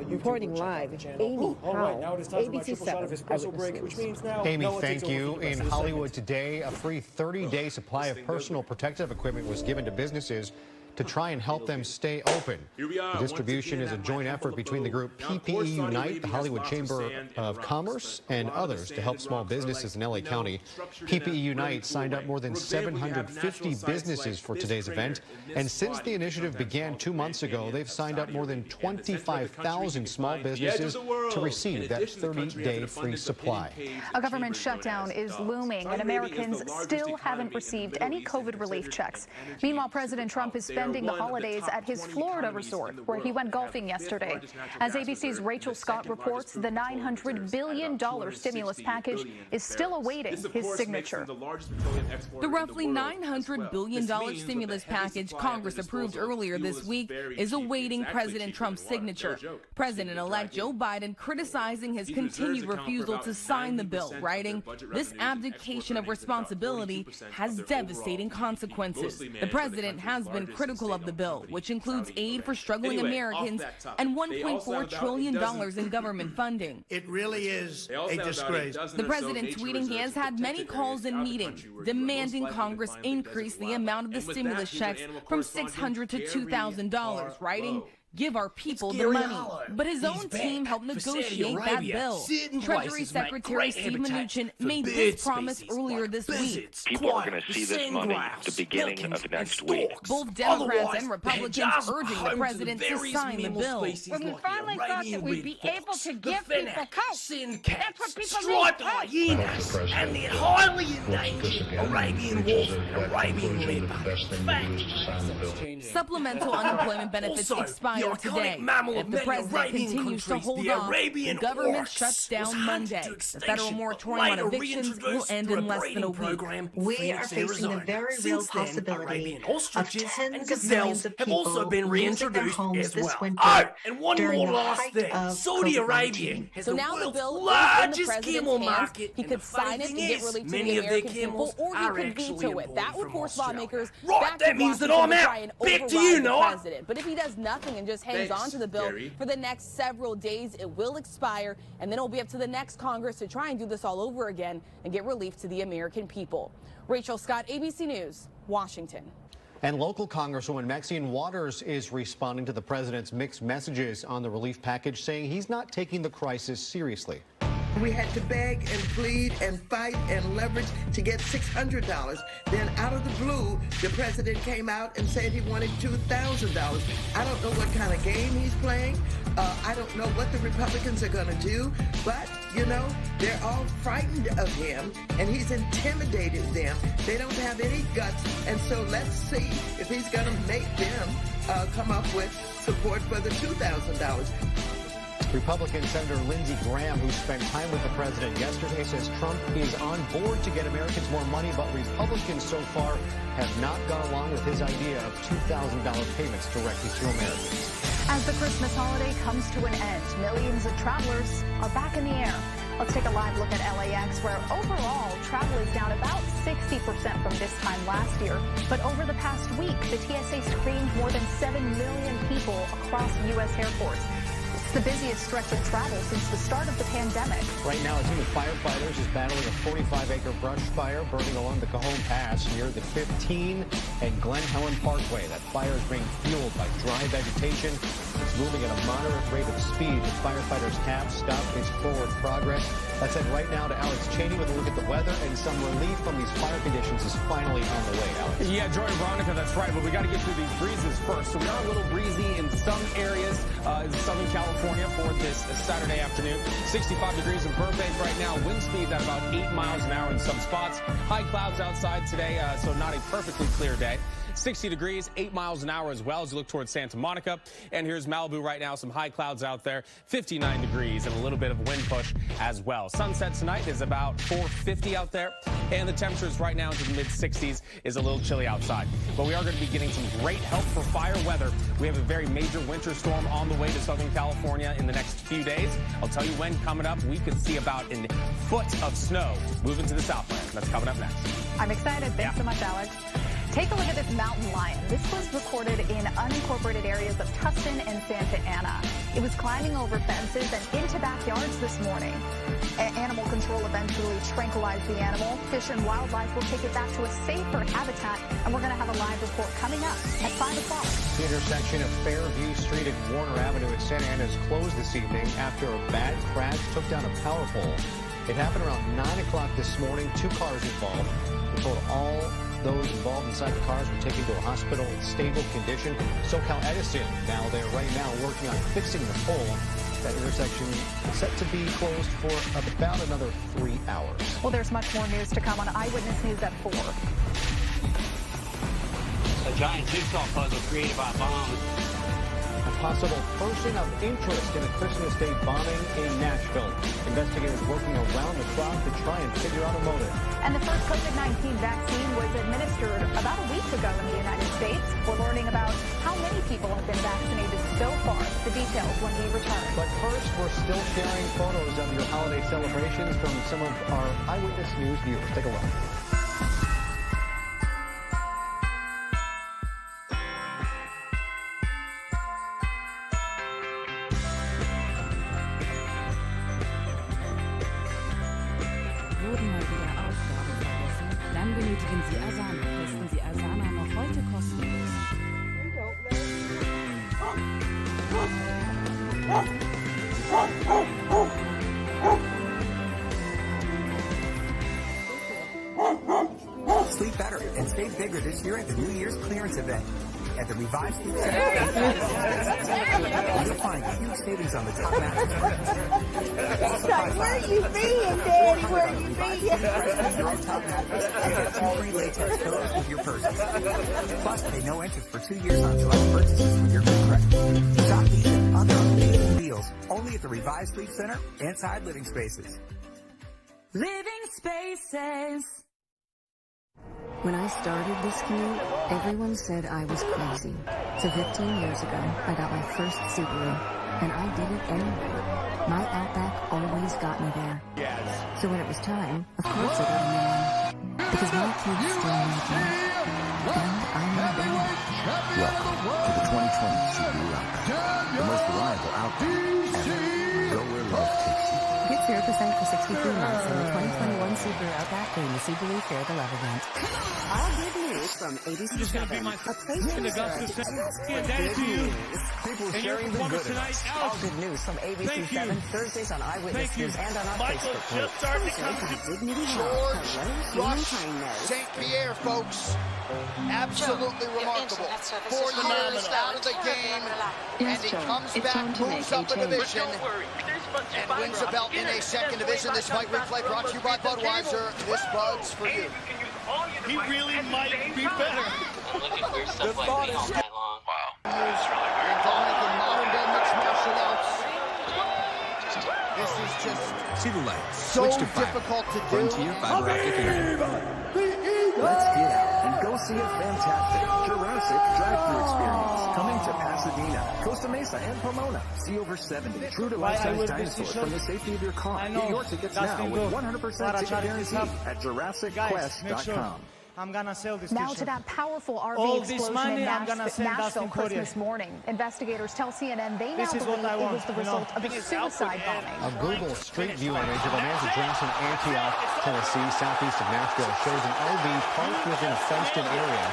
Speaker 20: Reporting live, Amy Howe, ABC 7 Eyewitness News.
Speaker 18: Amy, thank you. In Hollywood today, a free 30-day supply of personal protective equipment was given to businesses to try and help them stay open. The distribution is a joint effort between the group PPE Unite, the Hollywood Chamber of Commerce, and others to help small businesses in LA County. PPE Unite signed up more than 750 businesses for today's event, and since the initiative began 2 months ago, they've signed up more than 25,000 small businesses to receive that 30-day free supply.
Speaker 17: A government shutdown is looming, and Americans still haven't received any COVID relief checks. Meanwhile, President Trump is spending the holidays at his Florida resort, where he went golfing yesterday. As ABC's Rachel Scott reports, the $900 billion stimulus package is still awaiting his signature.
Speaker 3: The roughly $900 billion stimulus package Congress approved earlier this week is awaiting President Trump's signature. President-elect Joe Biden criticizing his continued refusal to sign the bill, writing, "This abdication of responsibility has devastating consequences." The president has been critical of the bill, which includes aid for struggling Americans and $1.4 trillion in government funding.
Speaker 8: It really is a disgrace.
Speaker 3: The president tweeting he has had many calls and meetings demanding Congress increase the amount of the stimulus checks from $600 to $2,000, writing, "Give our people the money." But his own team helped negotiate that bill. Treasury Secretary Steve Mnuchin made this promise earlier this week.
Speaker 11: People are going to see this money at the beginning of next week.
Speaker 3: Both Democrats and Republicans urging the president to sign the bill.
Speaker 8: When we finally thought that we'd be able to give people hope, that's what people
Speaker 22: striped hyenas, and the highly endangered Arabian wolf, Arabian leopard.
Speaker 3: Supplemental unemployment benefits expire today. If the president continues to hold on, the government shuts down Monday. The federal moratorium on evictions will end in less than a week.
Speaker 14: We are facing the very real possibility of tens of millions of people losing their homes this winter.
Speaker 22: Oh, and one more last thing. Saudi Arabia has the world's largest camel market.
Speaker 3: He could sign it and get relief to the American people, or he could veto it. That would force lawmakers back
Speaker 22: that means that I'm out. Back to you, Noah.
Speaker 3: But if he does nothing and just hangs on to the bill for the next several days, it will expire, and then it'll be up to the next Congress to try and do this all over again and get relief to the American people. Rachel Scott, ABC News, Washington.
Speaker 18: And local Congresswoman Maxine Waters is responding to the president's mixed messages on the relief package, saying he's not taking the crisis seriously.
Speaker 23: We had to beg and plead and fight and leverage to get $600. Then out of the blue, the president came out and said he wanted $2,000. I don't know what kind of game he's playing. I don't know what the Republicans are going to do. But, you know, they're all frightened of him, and he's intimidated them. They don't have any guts. And so let's see if he's going to make them come up with support for the $2,000.
Speaker 18: Republican Senator Lindsey Graham, who spent time with the president yesterday, says Trump is on board to get Americans more money, but Republicans so far have not gone along with his idea of $2,000 payments directly to Americans.
Speaker 17: As the Christmas holiday comes to an end, millions of travelers are back in the air. Let's take a live look at LAX, where overall travel is down about 60% from this time last year. But over the past week, the TSA screened more than 7 million people across U.S. airports. It's the busiest stretch of travel since the start of the pandemic.
Speaker 18: Right now, a team of firefighters is battling a 45-acre brush fire burning along the Cajon Pass near the 15 and Glen Helen Parkway. That fire is being fueled by dry vegetation It's moving at a moderate rate of speed. The firefighters have stopped its forward progress. Let's head right now to Alex Cheney with a look at the weather, and some relief from these fire conditions is finally on the way, Alex.
Speaker 4: Yeah, Joy and Veronica, that's right, but we got to get through these breezes first. So we are a little breezy in some areas in Southern California for this Saturday afternoon. 65 degrees in Burbank right now. Wind speeds at about 8 miles an hour in some spots. High clouds outside today, so not a perfectly clear day. 60 degrees, 8 miles an hour as well as you look towards Santa Monica. And here's Malibu right now, some high clouds out there, 59 degrees and a little bit of wind push as well. Sunset tonight is about 450 out there, and the temperatures right now into the mid-60s is a little chilly outside. But we are going to be getting some great help for fire weather. We have a very major winter storm on the way to Southern California in the next few days. I'll tell you when coming up. We could see about a foot of snow moving to the Southland. That's coming up next.
Speaker 17: I'm excited. Thanks so much, Alex. Take a look at this mountain lion. This was recorded in unincorporated areas of Tustin and Santa Ana. It was climbing over fences and into backyards this morning. Animal control eventually tranquilized the animal. Fish and Wildlife will take it back to a safer habitat, and we're going to have a live report coming up at 5 o'clock.
Speaker 18: The intersection of Fairview Street and Warner Avenue in Santa Ana is closed this evening after a bad crash took down a power pole. It happened around 9 o'clock this morning. 2 cars involved. We're told all those involved inside the cars were taken to a hospital in stable condition. SoCal Edison now there right now working on fixing the pole. That intersection is set to be closed for about another 3 hours.
Speaker 17: Well, there's much more news to come on Eyewitness News at 4.
Speaker 5: A giant jigsaw puzzle created by bombs.
Speaker 18: A possible person of interest in a Christmas Day bombing in Nashville. Investigators working around the clock to try and figure out a motive.
Speaker 17: And the first COVID-19 vaccine was administered about a week ago in the United States. We're learning about how many people have been vaccinated so far. The details when we return.
Speaker 18: But first, we're still sharing photos of your holiday celebrations from some of our Eyewitness News viewers. Take a look.
Speaker 6: Sleep better and save bigger this year at the New Year's clearance event at the Revive Sleep Center. You'll find huge savings on the top mattress.
Speaker 8: Where you being, Daddy? Where you
Speaker 6: And get 2 free latex pillows with your purchase. Plus, pay no interest for 2 years on select purchases with your good credit. Shop these and other amazing deals only at the Revive Sleep Center inside Living Spaces.
Speaker 3: Living Spaces.
Speaker 15: When I started this commute, everyone said I was crazy. So 15 years ago, I got my first Subaru, and I did it anyway. My Outback always got me there.
Speaker 8: Yes.
Speaker 15: So when it was time, of course I got a new one. Because my kids still need me. And I'm a baby.
Speaker 13: Welcome to the 2020 Subaru Outback. The most reliable Outback ever. Go where love takes you.
Speaker 15: Get 0% for 63 months in the 2021 Subaru Outback during the Subaru Fair the Love event.
Speaker 8: All good news from ABC 7. A place in Augusta
Speaker 15: to you.
Speaker 8: People sharing the good tonight.
Speaker 15: All good news from ABC 7 Thursdays on Eyewitness News and on our Facebook page.
Speaker 8: Just starting to come to
Speaker 25: George Rush St. Pierre, folks. Absolutely remarkable. 4 years out of the game, and he comes back, moves up a division, and wins a belt in a second division. This fight replay brought to you by Budweiser. This Bud's for you.
Speaker 8: He really might be better.
Speaker 25: The thought is all night long. Wow. Involved in modern day mixed martial arts. This is just
Speaker 13: See the lights.
Speaker 25: so
Speaker 13: Switch to fiber.
Speaker 25: difficult to do.
Speaker 13: Frontier fiber optic internet. Let's get out and go see a fantastic Jurassic drive-thru experience coming to Pasadena, Costa Mesa, and Pomona. See over 70 true to life-size dinosaurs from the safety of your car. Get your tickets now with 100% ticket guarantee at JurassicQuest.com.
Speaker 26: I'm gonna sell this
Speaker 17: Now
Speaker 26: t-shirt.
Speaker 17: to that powerful RV
Speaker 26: All this
Speaker 17: explosion
Speaker 26: money
Speaker 17: in
Speaker 26: I'm gonna send
Speaker 17: Nashville
Speaker 26: Dustin Poirier.
Speaker 17: Christmas morning. Investigators tell CNN they now
Speaker 26: This is what
Speaker 17: believe
Speaker 26: I
Speaker 17: it
Speaker 26: want,
Speaker 17: was the
Speaker 26: you know.
Speaker 17: result of a suicide bombing.
Speaker 18: A Google Street View image of a man's address in Antioch, Tennessee, southeast of Nashville, shows an RV parked within a fenced-in area.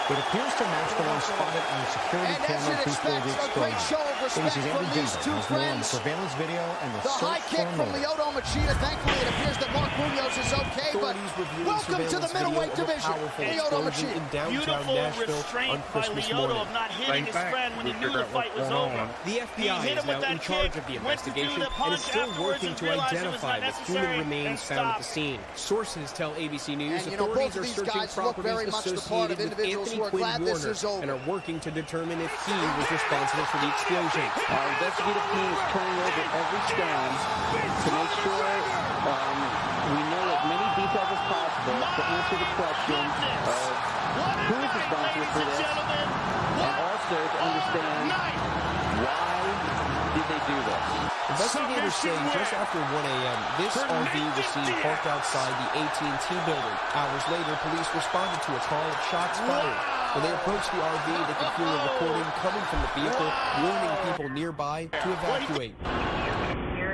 Speaker 18: It appears to match the one spotted on the security camera before the explosion. ABC's Andrew Dingle has more on the surveillance video and the
Speaker 25: high kick from Lyoto Machida. Thankfully, it appears that Mark Munoz is okay, but welcome to the middleweight division. Lyoto Machida.
Speaker 1: Beautiful restraint by Lyoto of not hitting his friend when he knew the fight was over.
Speaker 9: The FBI is now in charge of the investigation and is still working to identify the human remains found at the scene. Sources tell ABC News authorities are searching properties associated with Anthony Quinn Warner and are working to determine if he was responsible for the explosion.
Speaker 12: Our investigative team is turning over every stone to make sure we know as many details as possible to answer the question of who is responsible for this, and also to understand why did they do this.
Speaker 9: Investigators say just after 1 a.m., this RV was seen parked outside the AT&T building. Hours later, police responded to a call of shots fired. When they approached the RV, they could hear a recording coming from the vehicle, warning people nearby to evacuate.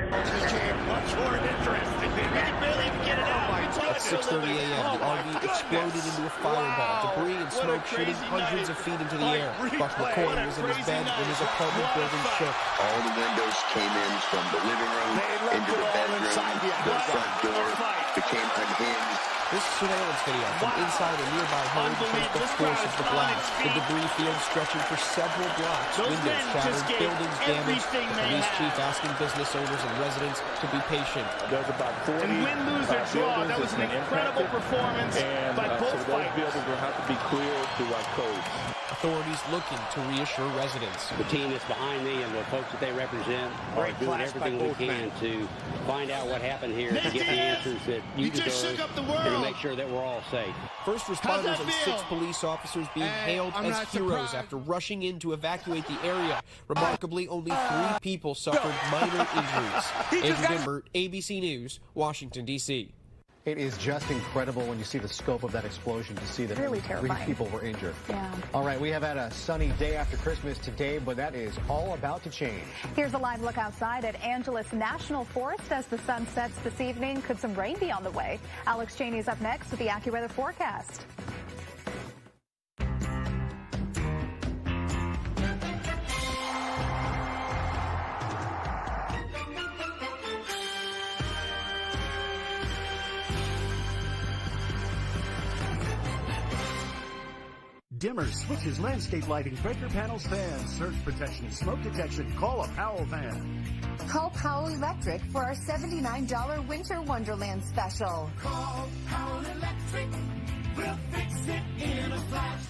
Speaker 1: Much more interesting. They barely even get it out.
Speaker 9: At 6:30 a.m., the RV exploded into a fireball, debris and smoke shooting hundreds of feet into the air. Buck McCoy was in his bed when his apartment building shook.
Speaker 16: All the windows came in from the living room into the bedroom. The front door became unhinged.
Speaker 9: This surveillance video from inside a nearby home shows the force of the blast. The debris field stretching for several blocks. Windows shattered, buildings damaged. The police chief asking business owners and residents to be patient.
Speaker 16: There's about 40
Speaker 1: and win, lose, or draw, that was an incredible performance by both
Speaker 16: so those buildings will have to be cleared through our codes.
Speaker 9: Authorities looking to reassure residents.
Speaker 5: The team that's behind me and the folks that they represent are doing everything we can to find out what happened here, to get the answers that you deserve, and to make sure that we're all safe.
Speaker 9: First responders and 6 police officers being hailed as heroes after rushing in to evacuate the area. Remarkably, only 3 people suffered minor injuries. Andrew Dimbert, ABC News, Washington, D.C.
Speaker 18: It is just incredible when you see the scope of that explosion to see that
Speaker 2: really
Speaker 18: 3 people were injured.
Speaker 2: Yeah.
Speaker 18: All right, we have had a sunny day after Christmas today, but that is all about to change.
Speaker 17: Here's a live look outside at Angeles National Forest as the sun sets this evening. Could some rain be on the way? Alex Cheney's up next with the AccuWeather forecast.
Speaker 19: Dimmers, switches, landscape lighting, breaker panels, fans, surge protection, smoke detection. Call a Powell van.
Speaker 26: Call Powell Electric for our $79 Winter Wonderland special.
Speaker 27: Call Powell Electric. We'll fix it in a flash.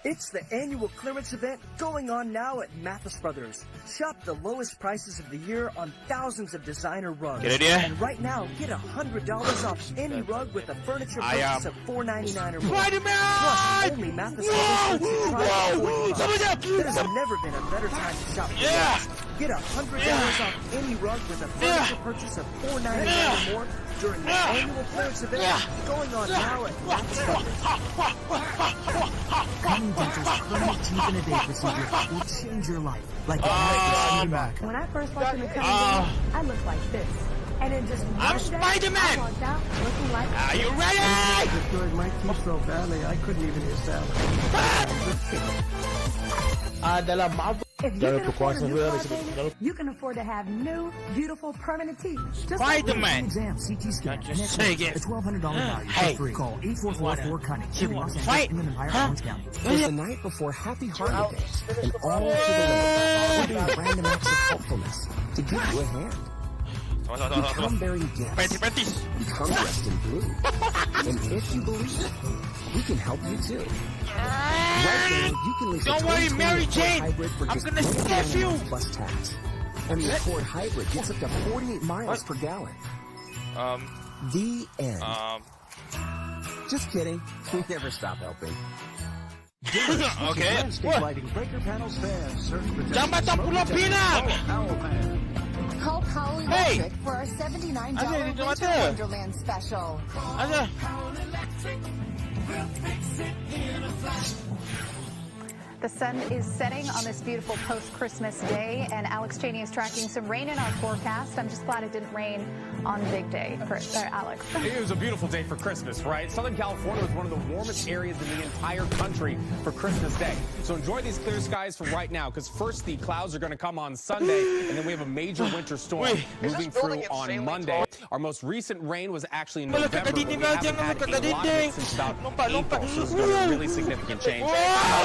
Speaker 28: It's the annual clearance event going on now at Mathis Brothers. Shop the lowest prices of the year on thousands of designer rugs.
Speaker 29: Good idea.
Speaker 28: And right now, get $100 off any rug with a furniture purchase of $4.99 or more.
Speaker 29: Spider-Man!
Speaker 28: Plus, only Mathis Brothers There's never been a better time to shop for rugs. Get $100 off any rug with a furniture purchase of $4.99 or more during the annual clearance event going on now at Mathis Brothers.
Speaker 30: Dental's permanent teeth and a day procedure will change your life like a back.
Speaker 2: When I first walked in the company, I looked like this. And in just one day, I walked out looking like
Speaker 29: Are you ready?
Speaker 30: Destroyed my teeth so badly, I couldn't even eat salad.
Speaker 2: If you can afford a new car payment, you can afford to have new, beautiful, permanent teeth.
Speaker 29: Spider-Man.
Speaker 30: Exam, CT scan,
Speaker 29: and just say it.
Speaker 30: A $1,200 value for free. Call 844-4CUNNING.
Speaker 29: You want to fight?
Speaker 30: It's the night before Happy Heart Day, and all to the limit. We're doing random acts of helpfulness to give you a hand. Become bearing gifts. Become dressed in blue. And if you believe, we can help you too. Right now, you can lease
Speaker 29: Don't worry, Mary Jane. I'm gonna sniff you.
Speaker 30: Plus tax. And the Accord Hybrid gets up to 48 miles per gallon. The end. Just kidding. We never stop helping.
Speaker 29: Okay.
Speaker 19: Landscape lighting, breaker panels, fans, surge protection.
Speaker 29: Llama a Pulapina!
Speaker 19: Powell van.
Speaker 26: Call Powell Electric for our $79 Winter Wonderland special.
Speaker 17: The sun is setting on this beautiful post-Christmas day, and Alex Cheney is tracking some rain in our forecast. I'm just glad it didn't rain on Big Day, Alex.
Speaker 4: It was a beautiful day for Christmas, right? Southern California was one of the warmest areas in the entire country for Christmas Day. So enjoy these clear skies from right now, because first the clouds are going to come on Sunday, and then we have a major winter storm moving through on Monday. Our most recent rain was actually in November, but we haven't had a lot of it since about April, so it's been a really significant change.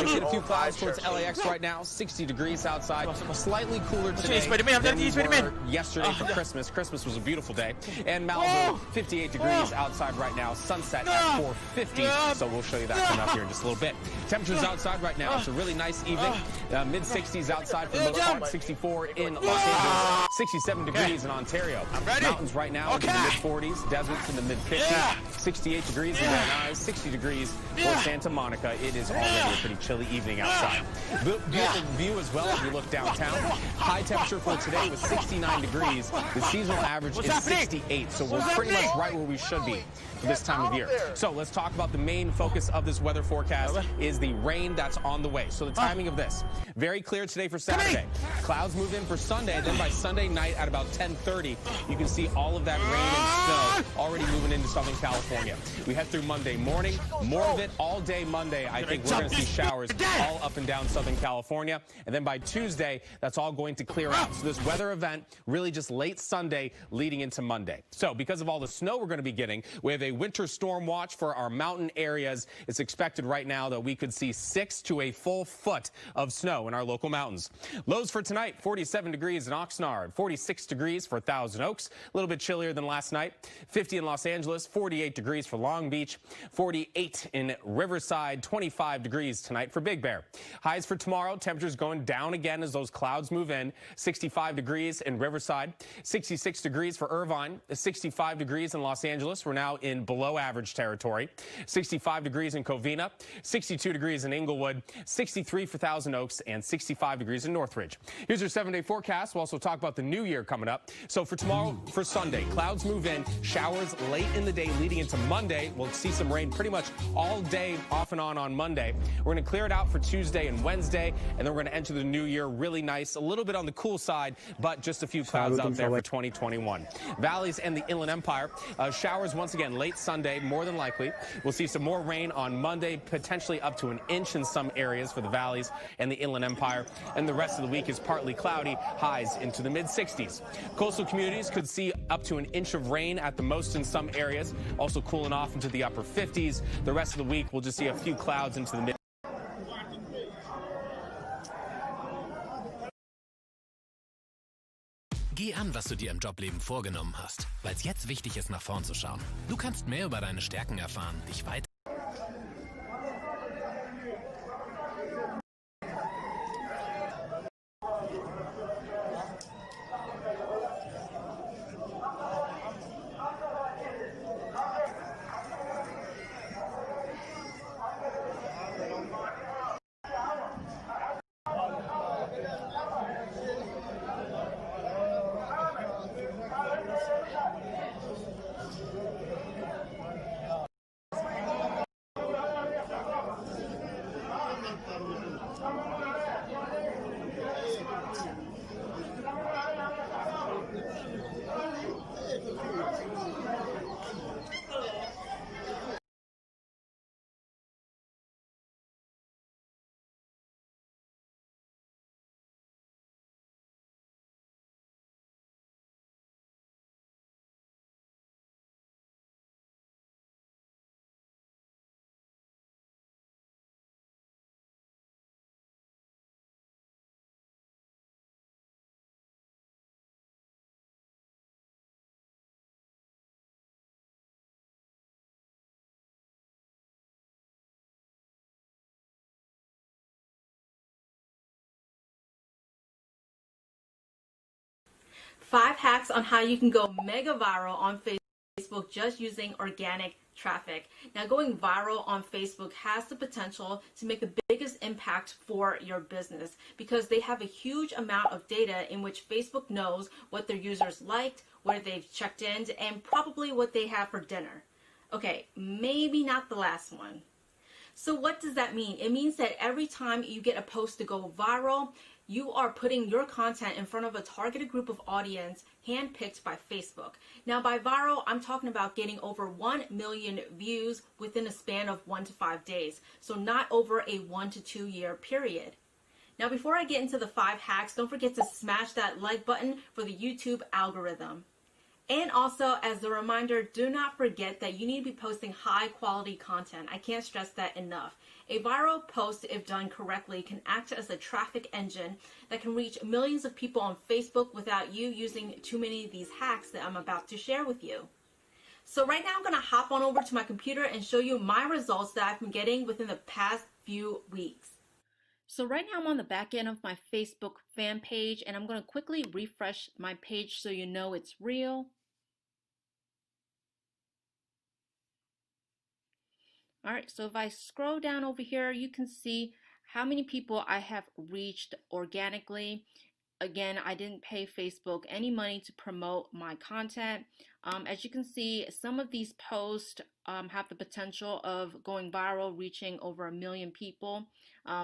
Speaker 4: We see a few clouds towards LAX right now, 60 degrees outside, slightly cooler today than we were yesterday for Christmas. Christmas was a beautiful day. And Malibu, 58 degrees outside right now, sunset at 4:50, so we'll show you that coming up here in just a little bit. Temperatures outside right now, it's a really nice evening. Mid-60s outside for the most part, 64 in Los Angeles, 67 degrees in Ontario. Mountains right now in the mid-40s, deserts in the mid-50s, 68 degrees in Van Nuys, 60 degrees for Santa Monica. It is already a pretty chilly evening outside. Beautiful view as well as you look downtown. High temperature for today was 69 degrees. The seasonal average is 68, so we're pretty much right where we should be for this time of year. So let's talk about the main focus of this weather forecast is the rain that's on the way. So the timing of this, very clear today for Saturday. Clouds move in for Sunday, then by Sunday night at about 10:30, you can see all of that rain and snow already moving into Southern California. We head through Monday morning, more of it all day Monday. I think we're going to see showers all up and down Southern California. And then by Tuesday, that's all going to clear out. So this weather event really just late Sunday leading into Monday. So because of all the snow we're going to be getting, we have a winter storm watch for our mountain areas. It's expected right now that we could see 6 to a full foot of snow in our local mountains. Lows for tonight, 47 degrees in Oxnard, 46 degrees for Thousand Oaks, a little bit chillier than last night, 50 in Los Angeles, 48 degrees for Long Beach, 48 in Riverside, 25 degrees tonight for Big Bear. Highs for tomorrow, temperatures going down again as those clouds move in, 65 degrees in Riverside, 66 degrees for Irvine, 65 degrees in Los Angeles. We're now in below average territory, 65 degrees in Covina, 62 degrees in Inglewood, 63 for Thousand Oaks, and 65 degrees in Northridge. Here's your 7-day forecast. We'll also talk about the new year coming up. So for tomorrow, for Sunday, clouds move in, showers late in the day leading into Monday. We'll see some rain pretty much all day off and on Monday. We're going to clear it out for Tuesday and Wednesday, and then we're going to enter the new year really nice, a little bit on the cool side, but just a few clouds out there for 2021. Valleys and the Inland Empire, showers once again late Sunday, more than likely. We'll see some more rain on Monday, potentially up to an inch in some areas for the valleys and the Inland Empire, and the rest of the week is partly cloudy, highs into the mid-60s. Coastal communities could see up to an inch of rain at the most in some areas, also cooling off into the upper 50s. The rest of the week, we'll just see a few clouds into the mid.
Speaker 7: Geh an, was du dir im Jobleben vorgenommen hast, weil es jetzt wichtig ist, nach vorn zu schauen. Du kannst mehr über deine Stärken erfahren, dich weiter.
Speaker 10: Five hacks on how you can go mega viral on Facebook just using organic traffic. Now, going viral on Facebook has the potential to make the biggest impact for your business because they have a huge amount of data in which Facebook knows what their users liked, where they've checked in, and probably what they have for dinner. Okay, maybe not the last one. So what does that mean? It means that every time you get a post to go viral, you are putting your content in front of a targeted group of audience handpicked by Facebook. Now by viral, I'm talking about getting over 1 million views within a span of 1 to 5 days. So not over a 1 to 2 year period. Now before I get into the 5 hacks, don't forget to smash that like button for the YouTube algorithm. And also, as a reminder, do not forget that you need to be posting high quality content. I can't stress that enough. A viral post, if done correctly, can act as a traffic engine that can reach millions of people on Facebook without you using too many of these hacks that I'm about to share with you. So right now I'm going to hop on over to my computer and show you my results that I've been getting within the past few weeks. So right now I'm on the back end of my Facebook fan page, and I'm going to quickly refresh my page so you know it's real. Alright, so if I scroll down over here, you can see how many people I have reached organically. Again, I didn't pay Facebook any money to promote my content. As you can see, some of these posts have the potential of going viral, reaching over 1 million people.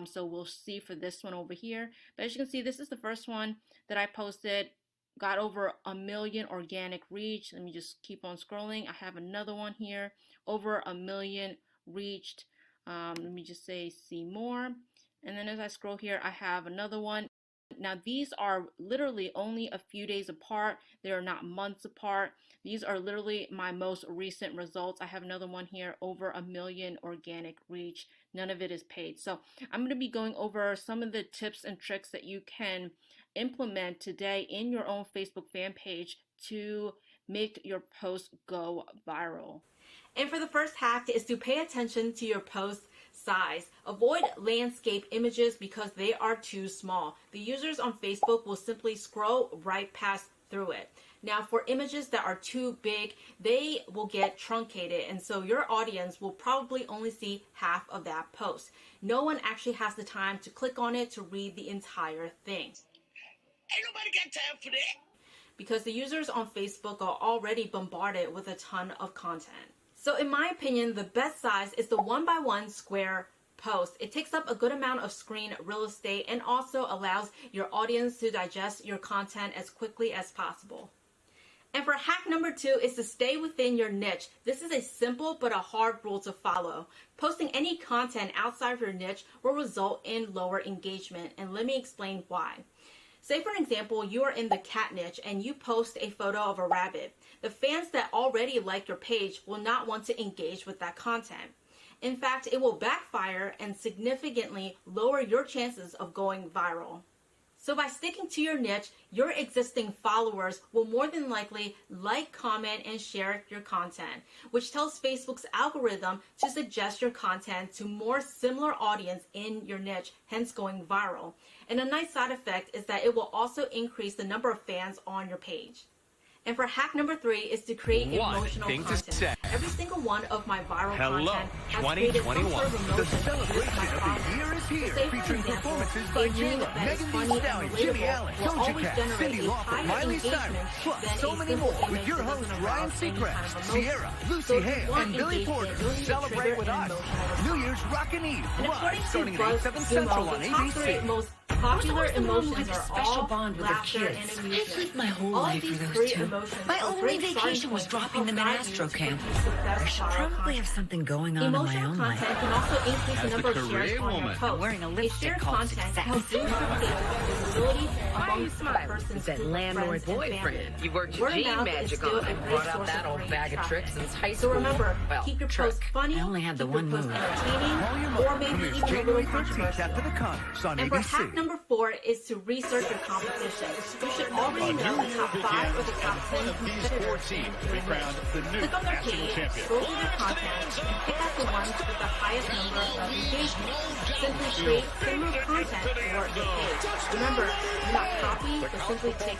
Speaker 10: So we'll see for this one over here. But as you can see, this is the first one that I posted. Got over 1 million organic reach. Let me just keep on scrolling. I have another one here, over 1 million reached. Let me just say see more, and then as I scroll here, I have another one. Now these are literally only a few days apart. They are not months apart. These are literally my most recent results. I have another one here, over 1 million organic reach. None of it is paid. So I'm going to be going over some of the tips and tricks that you can implement today in your own Facebook fan page to make your post go viral. And for the first hack is to pay attention to your post size. Avoid landscape images because they are too small. The users on Facebook will simply scroll right past through it. Now for images that are too big, they will get truncated, and so your audience will probably only see half of that post. No one actually has the time to click on it to read the entire thing.
Speaker 29: Ain't nobody got time for that.
Speaker 10: Because the users on Facebook are already bombarded with a ton of content. So in my opinion, the best size is the 1x1 square post. It takes up a good amount of screen real estate and also allows your audience to digest your content as quickly as possible. And for hack number 2 is to stay within your niche. This is a simple but a hard rule to follow. Posting any content outside of your niche will result in lower engagement, and let me explain why. Say for an example, you are in the cat niche and you post a photo of a rabbit. The fans that already like your page will not want to engage with that content. In fact, it will backfire and significantly lower your chances of going viral. So by sticking to your niche, your existing followers will more than likely like, comment, and share your content, which tells Facebook's algorithm to suggest your content to more similar audience in your niche, hence going viral. And a nice side effect is that it will also increase the number of fans on your page. And for hack number 3 is to create emotional content. Every single one of my viral content has created some sort of emotion.
Speaker 19: The celebration of the year is here, featuring performances by Jayla, Megan Thee Stallion, Jimmy Allen, Doja Cat, Cyndi Lauper, Miley Cyrus, plus so many more with your hosts Ryan Seacrest, Sierra, Lucy Hale, and Billy Porter. Celebrate with us. New Year's Rockin' Eve, live starting at 8/7 Central on ABC.
Speaker 10: Popular emotions are all laughter and amusement.
Speaker 8: I've lived my whole life for those two. My only vacation was dropping them in Astro Camp. I should probably have something going on in my own life.
Speaker 10: Emotional content can also increase the number of shares on your post.
Speaker 8: Wearing a lipstick called success.
Speaker 10: Helps boost your page's visibility amongst the person's
Speaker 8: that landlord boyfriend. You worked your gene magic on and brought out that old bag of tricks since high school.
Speaker 10: So remember, keep your posts funny,
Speaker 8: I only had the one move.
Speaker 10: Entertaining, or maybe even a little controversial. And for hack number 4 is to research your competition. You should already know the top 5 or the top 10 competitors in your niche. Click on their page, scroll through their content, and pick out the ones with the highest number of engagement. Simply create similar content for your page. Remember, do not copy, but simply take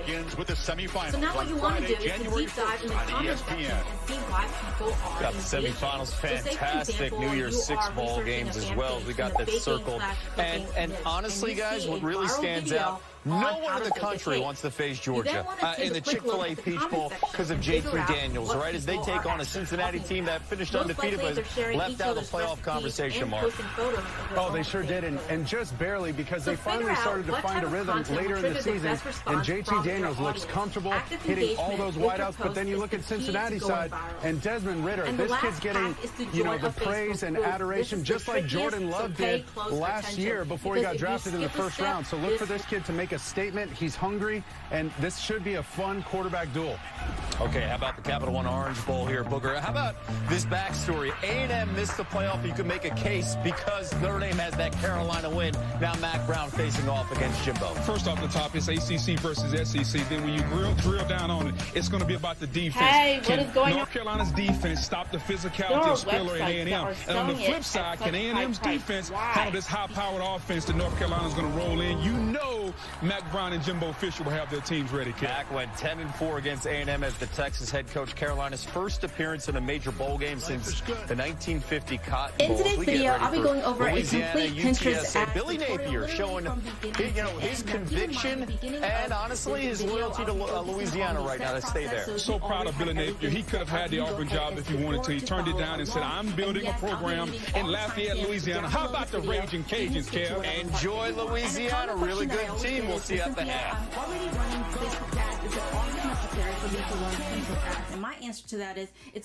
Speaker 10: inspiration. So now what you want to do is to deep dive in the comment section and see why people are
Speaker 4: got the semifinals, fantastic New Year's 6 bowl games as well. We got that circled. And honestly, guys, what really stands out
Speaker 3: No one in the country wants to face Georgia in the Chick-fil-A Peach Bowl because of J.T. Daniels, right? As they take on a Cincinnati team that finished undefeated but left out of the playoff conversation, Mark.
Speaker 6: Oh, they sure did, and just barely, because they finally started to find a rhythm later in the season, and J.T. Daniels looks comfortable hitting all those wideouts, but then you look at Cincinnati's side, and Desmond Ridder, this kid's getting, you know, the praise and adoration just like Jordan Love did last year before he got drafted in the first round. So look for this kid to make a statement. He's hungry, and this should be a fun quarterback duel.
Speaker 3: Okay, how about the Capital One Orange Bowl here, Booger? How about this backstory? A&M missed the playoff. You can make a case because Notre Dame has that Carolina win. Now Mac Brown facing off against Jimbo.
Speaker 11: First off the top, it's ACC versus SEC. Then when you drill down on it, it's going to be about the defense.
Speaker 10: Hey, what is going on?
Speaker 11: North Carolina's defense stop the physicality of Spiller and A&M? And on the flip side, can A&M's defense handle this high-powered offense that North Carolina's going to roll in? You know Mac Brown and Jimbo Fisher will have their teams ready, kid.
Speaker 3: Mac went 10-4 against A&M as the Texas head coach. Carolina's first appearance in a major bowl game since the 1950 Cotton Bowl.
Speaker 10: In today's video, I'll be going over
Speaker 3: Louisiana,
Speaker 10: a complete Pinterest
Speaker 3: UTSA. Billy Napier showing his conviction and honestly his loyalty to Louisiana right now to stay there.
Speaker 11: So proud of Billy Napier. He could have had the Auburn job if he wanted to. He turned it down and said, I'm building a program in Lafayette, Louisiana. How about the Raging Cajuns, Kev?
Speaker 3: Enjoy Louisiana. Really good team. We'll see you at the half.
Speaker 10: Already running Facebook ads, is it always necessary for me to run Facebook ads? And my answer to that is, it's